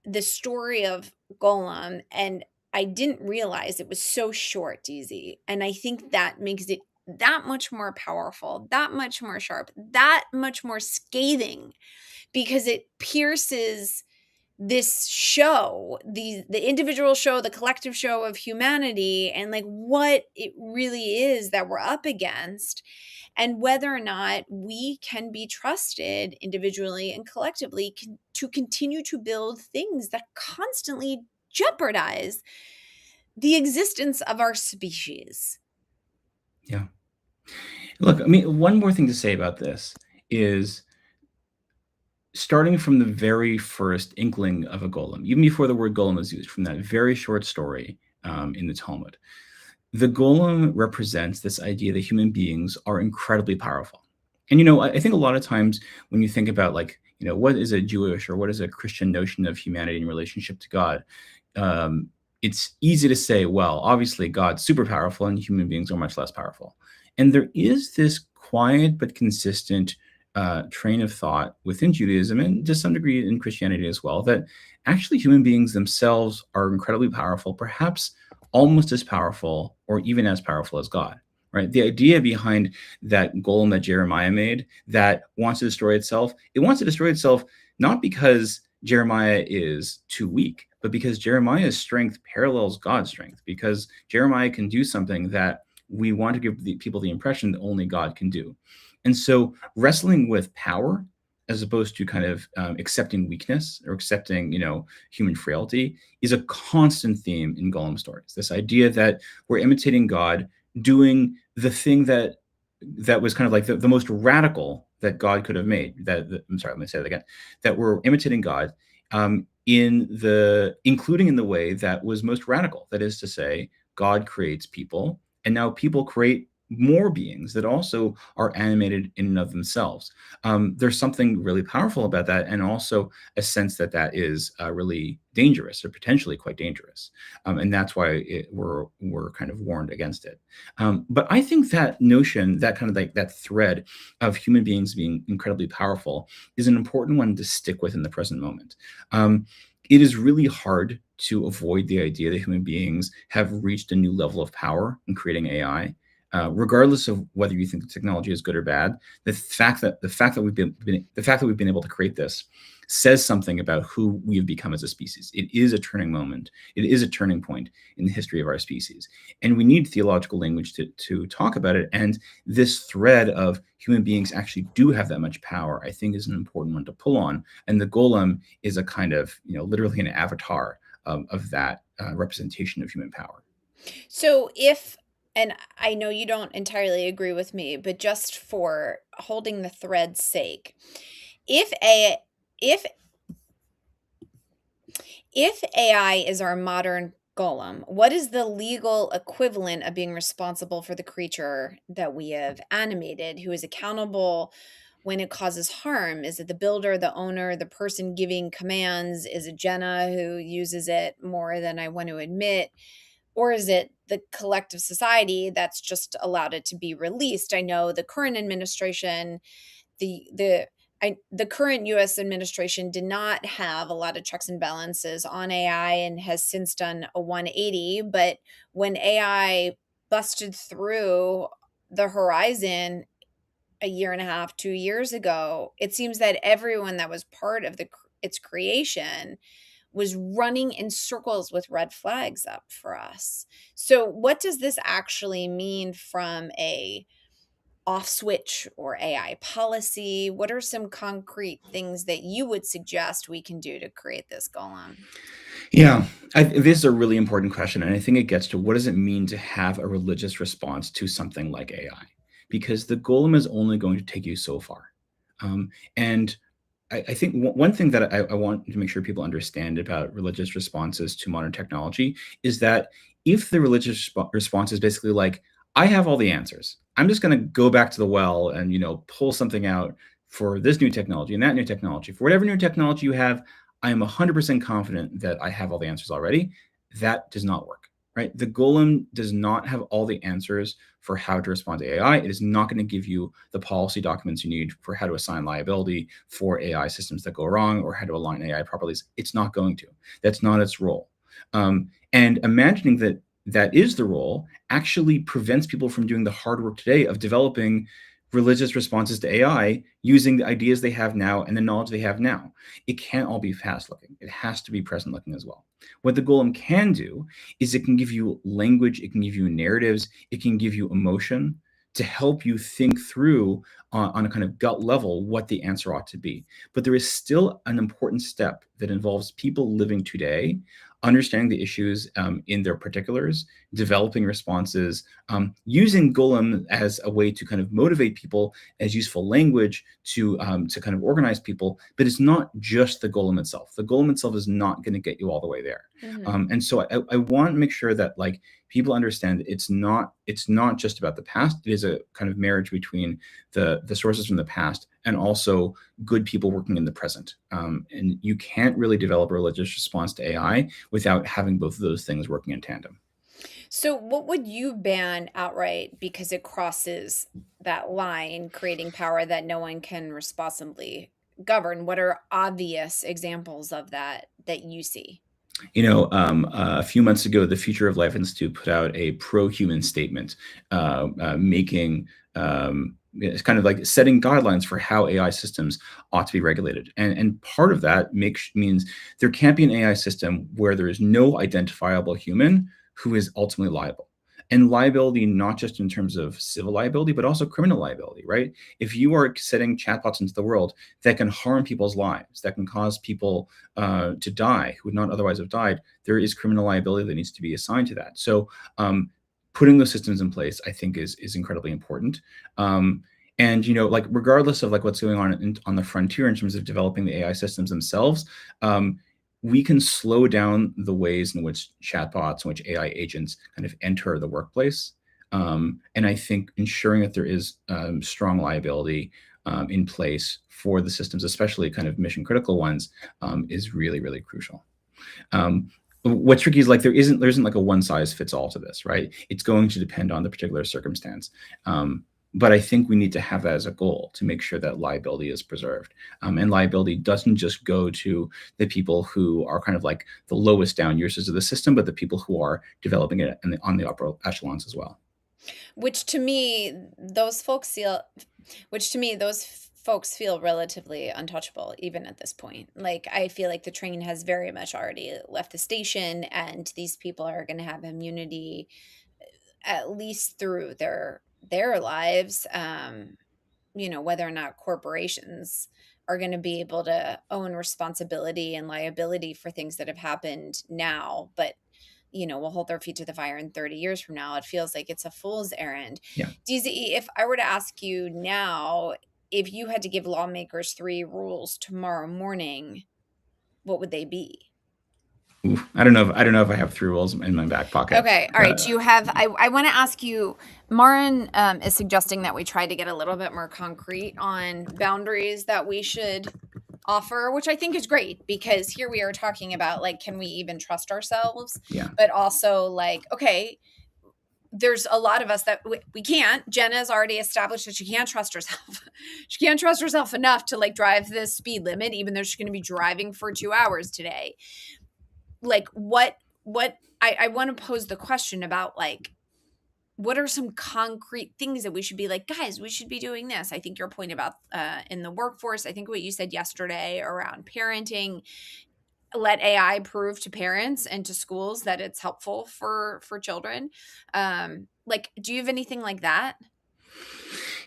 the story of Golem, and I didn't realize it was so short, DZ. And I think that makes it that much more powerful, that much more sharp, that much more scathing, because it pierces this show, the individual show, the collective show of humanity, and like what it really is that we're up against, and whether or not we can be trusted individually and collectively to continue to build things that constantly jeopardize the existence of our species. Yeah. Look, I mean, one more thing to say about this is, starting from the very first inkling of a golem, even before the word golem was used, from that very short story in the Talmud, the golem represents this idea that human beings are incredibly powerful. And, I think a lot of times when you think about like, what is a Jewish or what is a Christian notion of humanity in relationship to God, it's easy to say, well, obviously God's super powerful and human beings are much less powerful. And there is this quiet but consistent train of thought within Judaism, and to some degree in Christianity as well, that actually human beings themselves are incredibly powerful, perhaps almost as powerful or even as powerful as God, right? The idea behind that golem that Jeremiah made that wants to destroy itself, it wants to destroy itself not because Jeremiah is too weak, but because Jeremiah's strength parallels God's strength, because Jeremiah can do something that we want to give people the impression that only God can do. And so wrestling with power as opposed to kind of accepting weakness or accepting, human frailty, is a constant theme in Golem stories. This idea that we're imitating God, doing the thing that was kind of like the most radical that God could have made. I'm sorry, let me say that again. That we're imitating God, including in the way that was most radical. That is to say, God creates people, and now people create more beings that also are animated in and of themselves. There's something really powerful about that, and also a sense that that is really dangerous, or potentially quite dangerous, and that's why we're kind of warned against it. But I think that notion, that kind of like that thread of human beings being incredibly powerful, is an important one to stick with in the present moment. It is really hard to avoid the idea that human beings have reached a new level of power in creating AI. Regardless of whether you think the technology is good or bad, the fact that we've been able to create this says something about who we have become as a species. It is a turning moment. It is a turning point in the history of our species, and we need theological language to talk about it. And this thread of human beings actually do have that much power, I think, is an important one to pull on. And the golem is a kind of, literally an avatar of that representation of human power. So and I know you don't entirely agree with me, but just for holding the thread's sake, if a if if AI is our modern golem, what is the legal equivalent of being responsible for the creature that we have animated? Who is accountable when it causes harm? Is it the builder, the owner, the person giving commands? Is it Jenna, who uses it more than I want to admit? Or is it the collective society that's just allowed it to be released? I know the current administration, the current U.S. administration did not have a lot of checks and balances on AI and has since done a 180. But when AI busted through the horizon a year and a half, 2 years ago, it seems that everyone that was part of its creation was running in circles with red flags up for us. So what does this actually mean from a off switch or AI policy? What are some concrete things that you would suggest we can do to create this golem? Yeah, this is a really important question, and I think it gets to what does it mean to have a religious response to something like AI? Because the golem is only going to take you so far. And I think one thing that I want to make sure people understand about religious responses to modern technology is that if the religious response is basically like, I have all the answers, I'm just going to go back to the well and pull something out for this new technology and that new technology, for whatever new technology you have, I am 100% confident that I have all the answers already. That does not work, right? The golem does not have all the answers for how to respond to AI. It is not going to give you the policy documents you need for how to assign liability for AI systems that go wrong or how to align AI properly. It's not going to. That's not its role. And imagining that that is the role actually prevents people from doing the hard work today of developing religious responses to AI using the ideas they have now and the knowledge they have now. It can't all be past looking. It has to be present looking as well. What the golem can do is it can give you language, it can give you narratives, it can give you emotion to help you think through on a kind of gut level what the answer ought to be. But there is still an important step that involves people living today, understanding the issues in their particulars, developing responses, using Golem as a way to kind of motivate people, as useful language to kind of organize people. But it's not just the Golem itself. The Golem itself is not going to get you all the way there. And so I want to make sure that like people understand it's not just about the past. It is a kind of marriage between the sources from the past and also good people working in the present. And you can't really develop a religious response to AI without having both of those things working in tandem. So what would you ban outright because it crosses that line, creating power that no one can responsibly govern? What are obvious examples of that you see? A few months ago, the Future of Life Institute put out a pro-human statement, making it's kind of like setting guidelines for how AI systems ought to be regulated. And part of that means there can't be an AI system where there is no identifiable human who is ultimately liable. and liability, not just in terms of civil liability, but also criminal liability, right? If you are setting chatbots into the world that can harm people's lives, that can cause people to die who would not otherwise have died, there is criminal liability that needs to be assigned to that. So putting those systems in place, I think, is incredibly important. And like regardless of like what's going on the frontier in terms of developing the AI systems themselves, we can slow down the ways in which chatbots, in which AI agents kind of enter the workplace. And I think ensuring that there is strong liability in place for the systems, especially kind of mission critical ones, is really, really crucial. What's tricky is like there isn't like a one size fits all to this, right? It's going to depend on the particular circumstance. But I think we need to have that as a goal to make sure that liability is preserved. And liability doesn't just go to the people who are kind of like the lowest down users of the system, but the people who are developing it on the upper echelons as well. Which to me, those folks feel relatively untouchable even at this point. Like, I feel like the train has very much already left the station, and these people are going to have immunity at least through their lives. Whether or not corporations are going to be able to own responsibility and liability for things that have happened now, but will hold their feet to the fire in 30 years from now. It feels like it's a fool's errand. Yeah. DZE, if I were to ask you now, if you had to give lawmakers 3 rules tomorrow morning, what would they be? Ooh, I don't know if I have 3 rules in my back pocket. Okay. All right. Do you have, I want to ask you, Marin is suggesting that we try to get a little bit more concrete on boundaries that we should offer, which I think is great, because here we are talking about, like, can we even trust ourselves? Yeah. But also, like, okay, there's a lot of us that we can't. Jenna's already established that she can't trust herself. She can't trust herself enough to like drive the speed limit, even though she's going to be driving for 2 hours today. Like, what I want to pose the question about, like, what are some concrete things that we should be like, guys, we should be doing this? I think your point about in the workforce, I think what you said yesterday around parenting, let AI prove to parents and to schools that it's helpful for children. Like, do you have anything like that?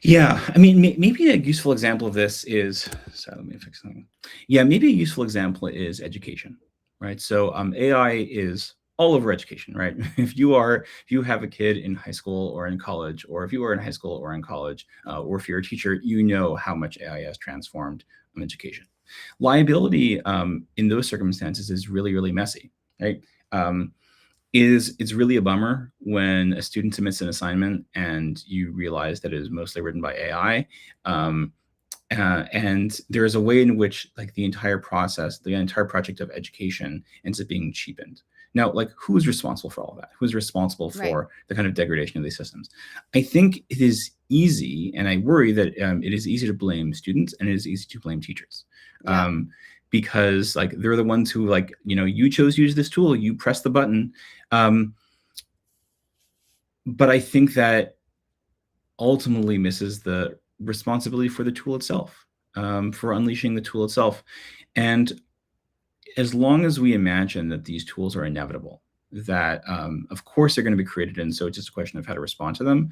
Yeah, I mean, maybe a useful example of this is, sorry, let me fix something. Yeah, maybe a useful example is education, right? So AI is all over education, right? If you have a kid in high school or in college, or if you are in high school or in college, or if you're a teacher, you know how much AI has transformed education. Liability in those circumstances is really, really messy, right? It's really a bummer when a student submits an assignment and you realize that it is mostly written by AI. And there is a way in which like the entire process, the entire project of education ends up being cheapened. Now, like, who's responsible for all of that? Who's responsible for the kind of degradation of these systems? I think it is easy, and I worry that it is easy to blame students and it is easy to blame teachers. Yeah. Because like they're the ones who, like, you chose to use this tool, you press the button. But I think that ultimately misses the responsibility for the tool itself, for unleashing the tool itself. And as long as we imagine that these tools are inevitable, that of course they're going to be created, and so it's just a question of how to respond to them,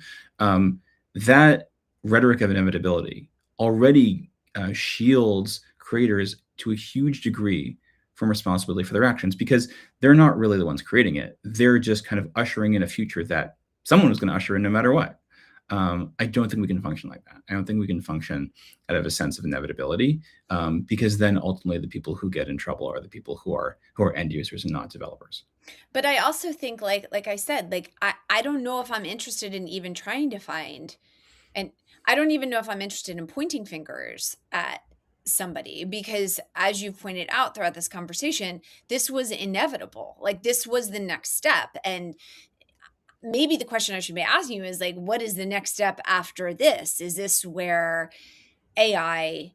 that rhetoric of inevitability already shields creators to a huge degree from responsibility for their actions, because they're not really the ones creating it. They're just kind of ushering in a future that someone was going to usher in no matter what. I don't think we can function like that. I don't think we can function out of a sense of inevitability, because then ultimately the people who get in trouble are the people who are end users and not developers. But I also think, like I said, like, I don't know if I'm interested in even trying to find, and I don't even know if I'm interested in pointing fingers at somebody, because as you've pointed out throughout this conversation, this was inevitable. Like, this was the next step. And maybe the question I should be asking you is, like, what is the next step after this? Is this where AI,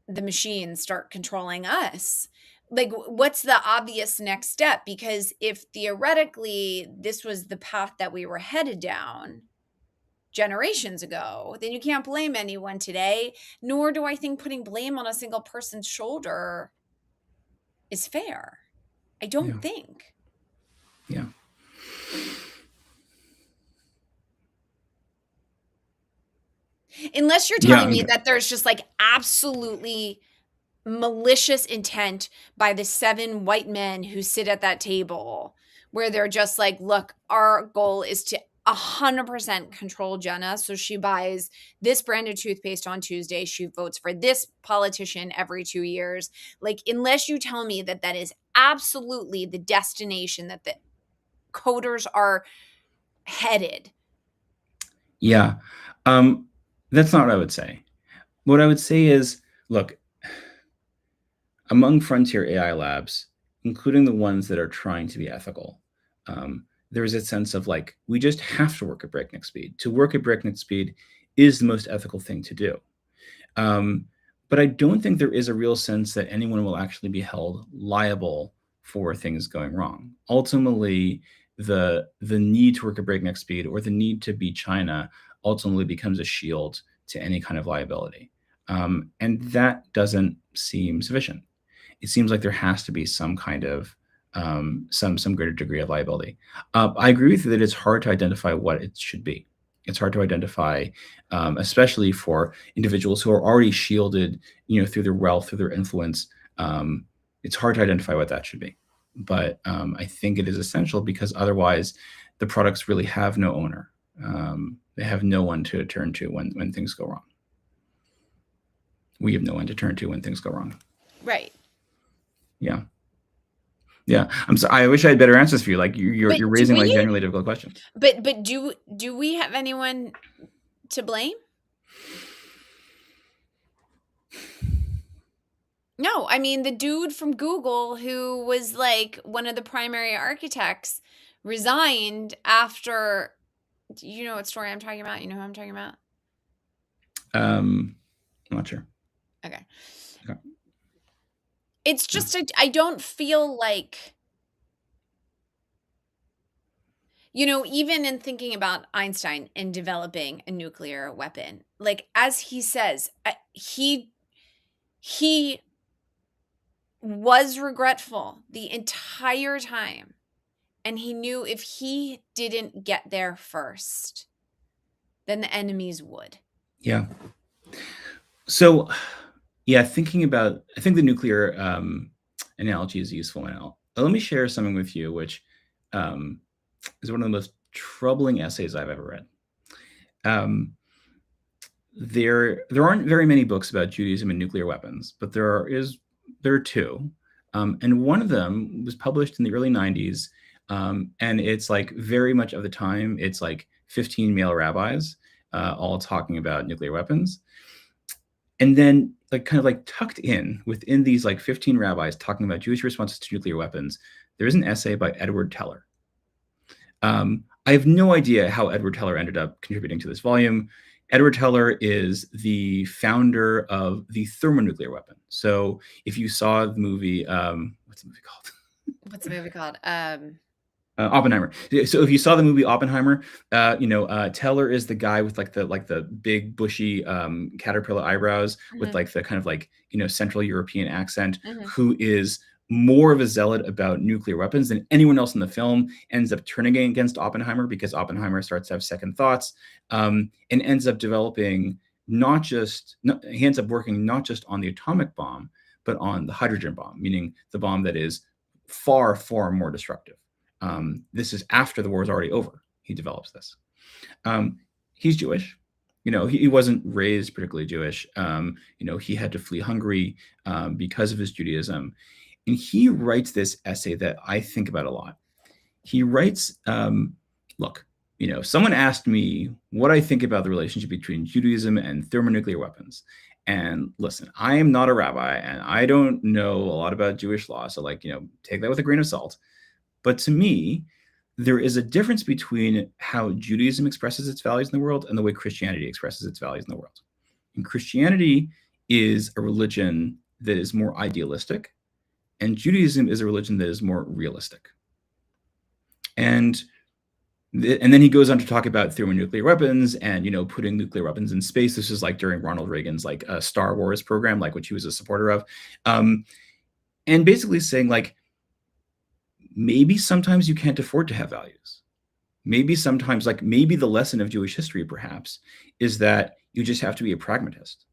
the machines, start controlling us? Like, what's the obvious next step? Because if theoretically this was the path that we were headed down generations ago, then you can't blame anyone today, nor do I think putting blame on a single person's shoulder is fair. I don't Yeah. think. Yeah. Unless you're Yeah, telling me that there's just like absolutely malicious intent by the 7 white men who sit at that table, where they're just like, look, our goal is to 100% control Jenna. So she buys this brand of toothpaste on Tuesday. She votes for this politician every 2 years. Like, unless you tell me that that is absolutely the destination that the coders are headed. yeah. That's not what I would say. What I would say is, look, among frontier AI labs, including the ones that are trying to be ethical, there's a sense of like, we just have to work at breakneck speed. To work at breakneck speed is the most ethical thing to do. Um, but I don't think there is a real sense that anyone will actually be held liable for things going wrong. Ultimately, the need to work at breakneck speed or the need to beat China ultimately becomes a shield to any kind of liability. And that doesn't seem sufficient. It seems like there has to be some kind of some greater degree of liability. I agree with you that it's hard to identify what it should be. It's hard to identify, especially for individuals who are already shielded, through their wealth, through their influence. It's hard to identify what that should be. But I think it is essential because otherwise, the products really have no owner. They have no one to turn to when things go wrong. We have no one to turn to when things go wrong. Right. Yeah. Yeah. I'm sorry. I wish I had better answers for you. Like you're raising like genuinely difficult questions. But do we have anyone to blame? No, I mean the dude from Google who was like one of the primary architects resigned after. Do you know what story I'm talking about? You know who I'm talking about? I'm not sure. Okay. Okay. It's just I don't feel like, even in thinking about Einstein and developing a nuclear weapon, like as he says, he was regretful the entire time. And he knew if he didn't get there first, then the enemies would. Yeah. So, yeah, I think the nuclear analogy is useful now. Let me share something with you, which is one of the most troubling essays I've ever read. There aren't very many books about Judaism and nuclear weapons, but there are two, and one of them was published in the early '90s, and it's like very much of the time it's like 15 male rabbis all talking about nuclear weapons, and then like kind of like tucked in within these like 15 rabbis talking about Jewish responses to nuclear weapons, there is an essay by Edward Teller. I have no idea how Edward Teller ended up contributing to this volume. Edward Teller is the founder of the thermonuclear weapon. So if you saw the movie, what's the movie called? What's the movie called? Oppenheimer. So if you saw the movie Oppenheimer, Teller is the guy with like the big bushy caterpillar eyebrows with like the kind of like Central European accent, who is more of a zealot about nuclear weapons than anyone else in the film, ends up turning against Oppenheimer because Oppenheimer starts to have second thoughts, and ends up developing he ends up working not just on the atomic bomb, but on the hydrogen bomb, meaning the bomb that is far, far more destructive. This is after the war is already over. He develops this. He's Jewish. He wasn't raised particularly Jewish. He had to flee Hungary because of his Judaism. And he writes this essay that I think about a lot. He writes, look, someone asked me what I think about the relationship between Judaism and thermonuclear weapons. And listen, I am not a rabbi and I don't know a lot about Jewish law. So take that with a grain of salt. But to me, there is a difference between how Judaism expresses its values in the world and the way Christianity expresses its values in the world. And Christianity is a religion that is more idealistic, and Judaism is a religion that is more realistic. And then he goes on to talk about thermonuclear weapons and putting nuclear weapons in space. This is like during Ronald Reagan's like Star Wars program, like which he was a supporter of, and basically saying like, maybe sometimes you can't afford to have values. Maybe sometimes, maybe the lesson of Jewish history, perhaps, is that You just have to be a pragmatist,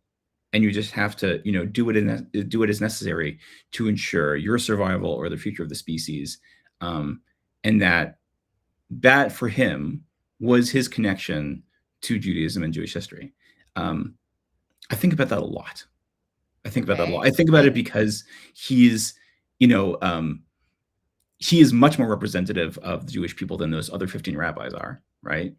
and you just have to, do what is necessary to ensure your survival or the future of the species. And that for him was his connection to Judaism and Jewish history. I think about that a lot. I think about that a lot. Okay. I think about it because he's, you know, he is much more representative of the Jewish people than those other 15 rabbis are, right?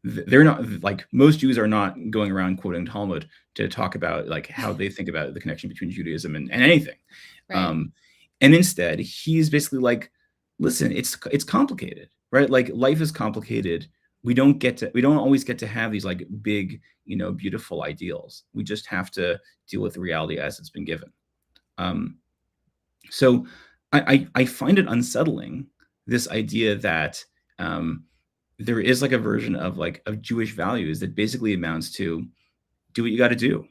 They're not, like, most Jews are not going around quoting Talmud to talk about like how they think about the connection between Judaism and anything. Right. And instead, he's basically like, listen, it's complicated, right? Like, life is complicated. We don't always get to have these like big, beautiful ideals. We just have to deal with the reality as it's been given. So I find it unsettling, this idea that there is like a version of Jewish values that basically amounts to do what you got to do.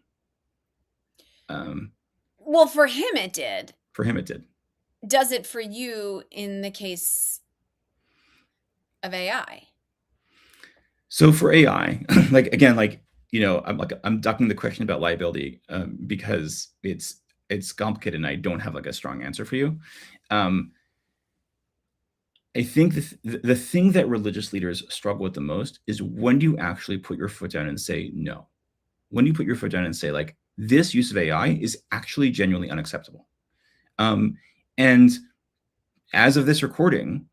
Well, for him it did. For him, it did. Does it for you in the case of AI? So for AI, I'm ducking the question about liability because it's complicated and I don't have like a strong answer for you. I think the thing that religious leaders struggle with the most is when do you actually put your foot down and say no? When you put your foot down and say, like, this use of AI is actually genuinely unacceptable. And as of this recording,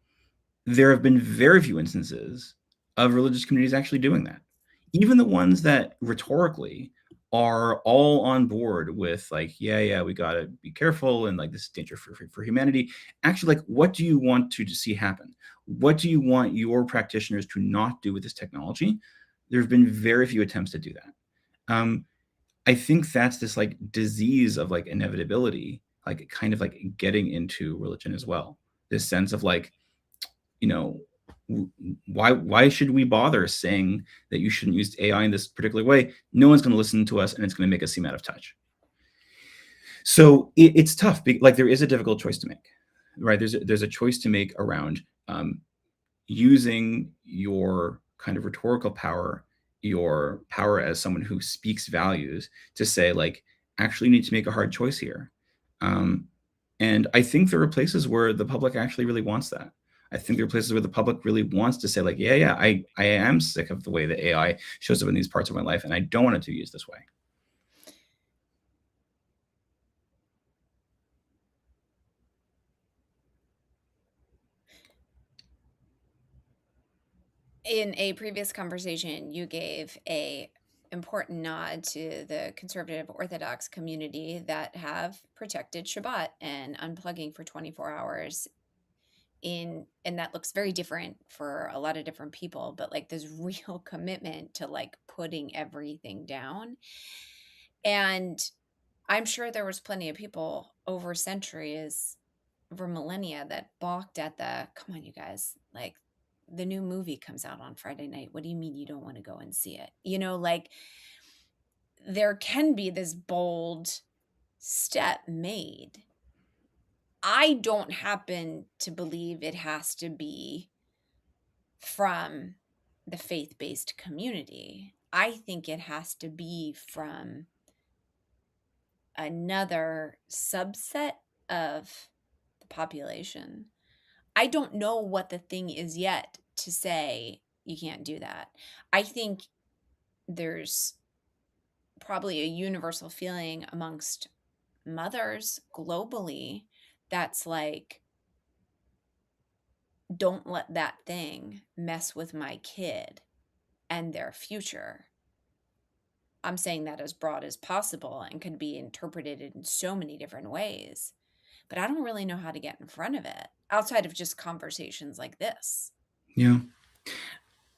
there have been very few instances of religious communities actually doing that. Even the ones that rhetorically are all on board with like, yeah, we got to be careful and like this is danger for humanity. Actually, like, what do you want to see happen? What do you want your practitioners to not do with this technology? There have been very few attempts to do that. I think that's this like disease of like inevitability, like kind of like getting into religion as well. This sense of like, why should we bother saying that you shouldn't use AI in this particular way? No one's going to listen to us, and it's going to make us seem out of touch. So it's tough. Like, there is a difficult choice to make, right? There's a choice to make around using your kind of rhetorical power, your power as someone who speaks values, to say, like, actually, you need to make a hard choice here. And I think there are places where the public actually really wants that. I think there are places where the public really wants to say, like, yeah, I am sick of the way that AI shows up in these parts of my life, and I don't want it to be used this way. In a previous conversation, you gave a important nod to the conservative Orthodox community that have protected Shabbat and unplugging for 24 hours and that looks very different for a lot of different people, but like this real commitment to like putting everything down. And I'm sure there was plenty of people over centuries, over millennia, that balked at the, come on, you guys, like, the new movie comes out on Friday night. What do you mean you don't want to go and see it? Like, there can be this bold step made. I don't happen to believe it has to be from the faith-based community. I think it has to be from another subset of the population. I don't know what the thing is yet to say you can't do that. I think there's probably a universal feeling amongst mothers globally that's like, don't let that thing mess with my kid and their future. I'm saying that as broad as possible and can be interpreted in so many different ways. But I don't really know how to get in front of it outside of just conversations like this. Yeah.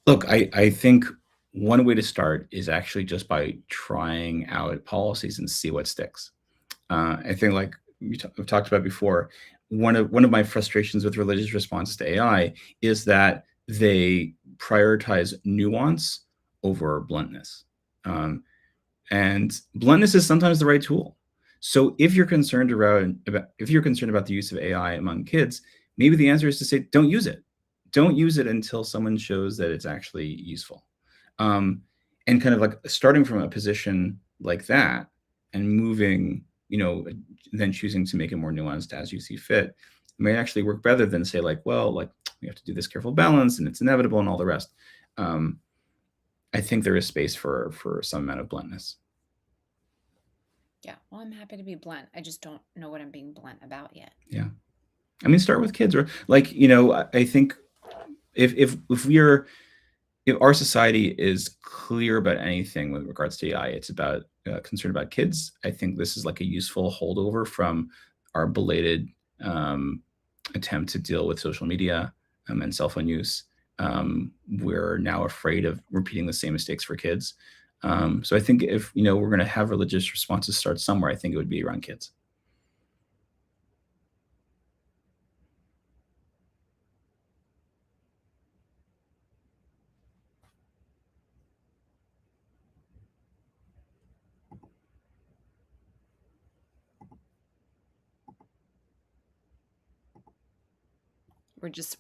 Look, I think one way to start is actually just by trying out policies and see what sticks. I think, like we've talked about before, one of my frustrations with religious responses to AI is that they prioritize nuance over bluntness. And bluntness is sometimes the right tool. So if you're concerned about the use of AI among kids, maybe the answer is to say, don't use it. Don't use it until someone shows that it's actually useful. and kind of like starting from a position like that and moving, then choosing to make it more nuanced as you see fit may actually work better than say like, well, like we have to do this careful balance and it's inevitable and all the rest. I think there is space for some amount of bluntness. Yeah, well, I'm happy to be blunt. I just don't know what I'm being blunt about yet. Yeah, I mean, start with kids, or like, I think if our society is clear about anything with regards to AI, it's about concern about kids. I think this is like a useful holdover from our belated attempt to deal with social media and cell phone use. We're now afraid of repeating the same mistakes for kids. So I think if we're going to have religious responses start somewhere, I think it would be around kids.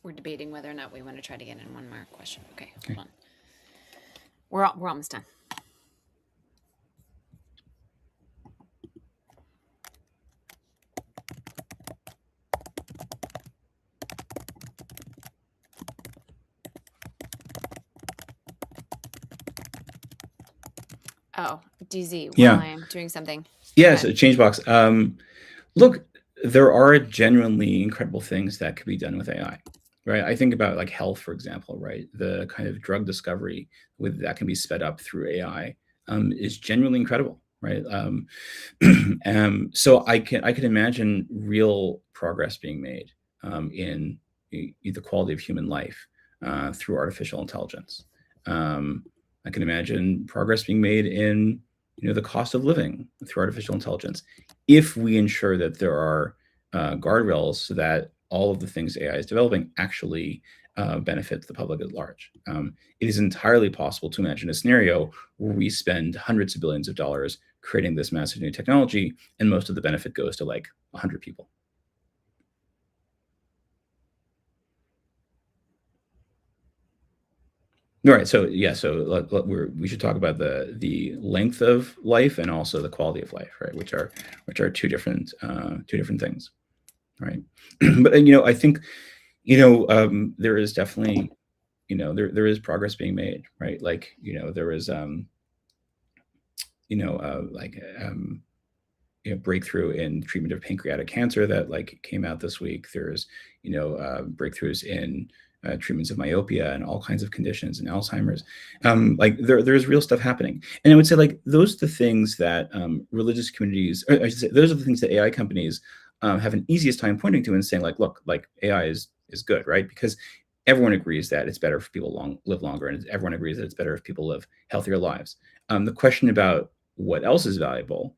We're debating whether or not we want to try to get in one more question. Okay, hold on. We're almost done. Oh, DZ, while I'm doing something. Yes, a change box. Look, there are genuinely incredible things that could be done with AI, right? I think about like health, for example, right? The kind of drug discovery that can be sped up through AI is genuinely incredible, right? So I can imagine real progress being made in the quality of human life through artificial intelligence. I can imagine progress being made in the cost of living through artificial intelligence, if we ensure that there are guardrails so that all of the things AI is developing actually benefit the public at large. It is entirely possible to imagine a scenario where we spend hundreds of billions of dollars creating this massive new technology, and most of the benefit goes to like 100 people. All right. So yeah. So we should talk about the length of life and also the quality of life, right? Which are two different things, right? But I think there is definitely there is progress being made, right? Like there is breakthrough in treatment of pancreatic cancer that like came out this week. There's breakthroughs in treatments of myopia and all kinds of conditions and Alzheimer's. Like there's real stuff happening. And I would say like those are the things that religious communities, or I should say, those are the things that AI companies have an easiest time pointing to and saying like, look, like AI is good, right? Because everyone agrees that it's better if people live longer, and everyone agrees that it's better if people live healthier lives. The question about what else is valuable,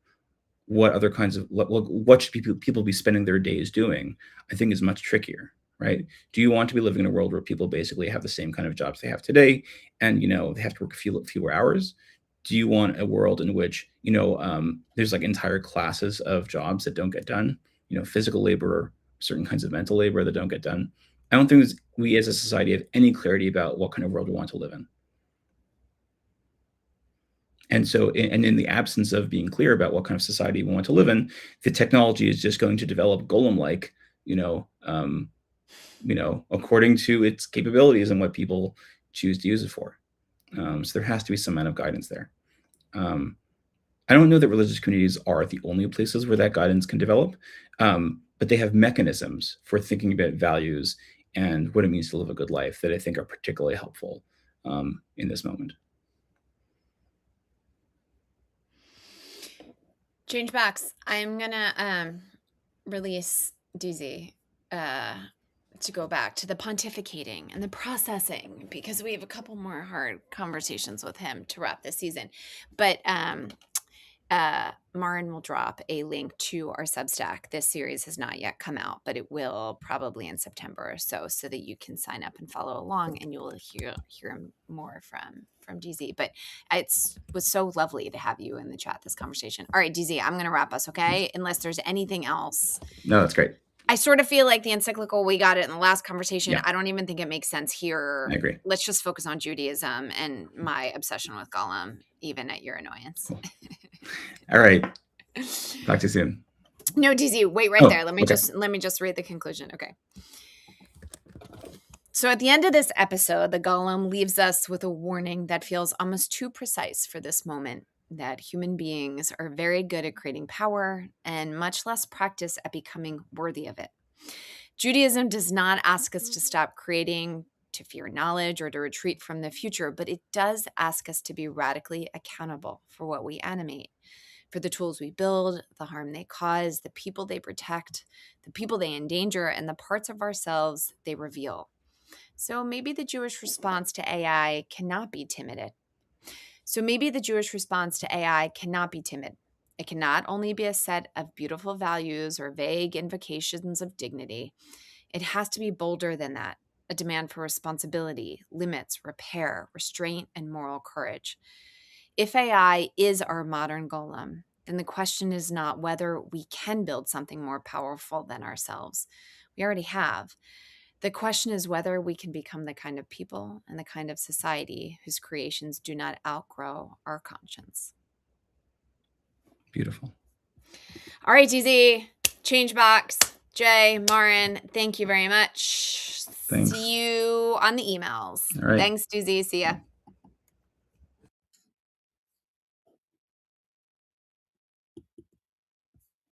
what other kinds of what should people be spending their days doing, I think is much trickier, right? Do you want to be living in a world where people basically have the same kind of jobs they have today, and they have to work fewer hours? Do you want a world in which there's like entire classes of jobs that don't get done, physical labor, certain kinds of mental labor that don't get done? I don't think we as a society have any clarity about what kind of world we want to live in. And so, and in the absence of being clear about what kind of society we want to live in, the technology is just going to develop Golem-like, according to its capabilities and what people choose to use it for. So there has to be some amount of guidance there. I don't know that religious communities are the only places where that guidance can develop, but they have mechanisms for thinking about values and what it means to live a good life that I think are particularly helpful in this moment. Change box. I'm gonna release DZ to go back to the pontificating and the processing, because we have a couple more hard conversations with him to wrap this season. But Marin will drop a link to our Substack. This series has not yet come out, but it will probably in September or so that you can sign up and follow along, and you will hear more from DZ. But it was so lovely to have you in the chat this conversation. All right, DZ, I'm going to wrap us, okay? Unless there's anything else. No, that's great. I sort of feel like the Encyclical, we got it in the last conversation. Yeah, I don't even think it makes sense here. I agree. Let's just focus on Judaism and my obsession with Golem, even at your annoyance. Cool. All right. Talk to you soon. No, DZ, wait right there. Let me okay. just read the conclusion. Okay. So at the end of this episode, the Golem leaves us with a warning that feels almost too precise for this moment, that human beings are very good at creating power and much less practice at becoming worthy of it. Judaism does not ask us to stop creating, to fear knowledge, or to retreat from the future, but it does ask us to be radically accountable for what we animate, for the tools we build, the harm they cause, the people they protect, the people they endanger, and the parts of ourselves they reveal. So maybe the Jewish response to AI cannot be timid. It cannot only be a set of beautiful values or vague invocations of dignity. It has to be bolder than that, a demand for responsibility, limits, repair, restraint, and moral courage. If AI is our modern golem, then the question is not whether we can build something more powerful than ourselves. We already have. The question is whether we can become the kind of people and the kind of society whose creations do not outgrow our conscience. Beautiful. All right, DZ, Changebox, Jay, Marin, thank you very much. Thanks. See you on the emails. All right. Thanks, DZ. See ya.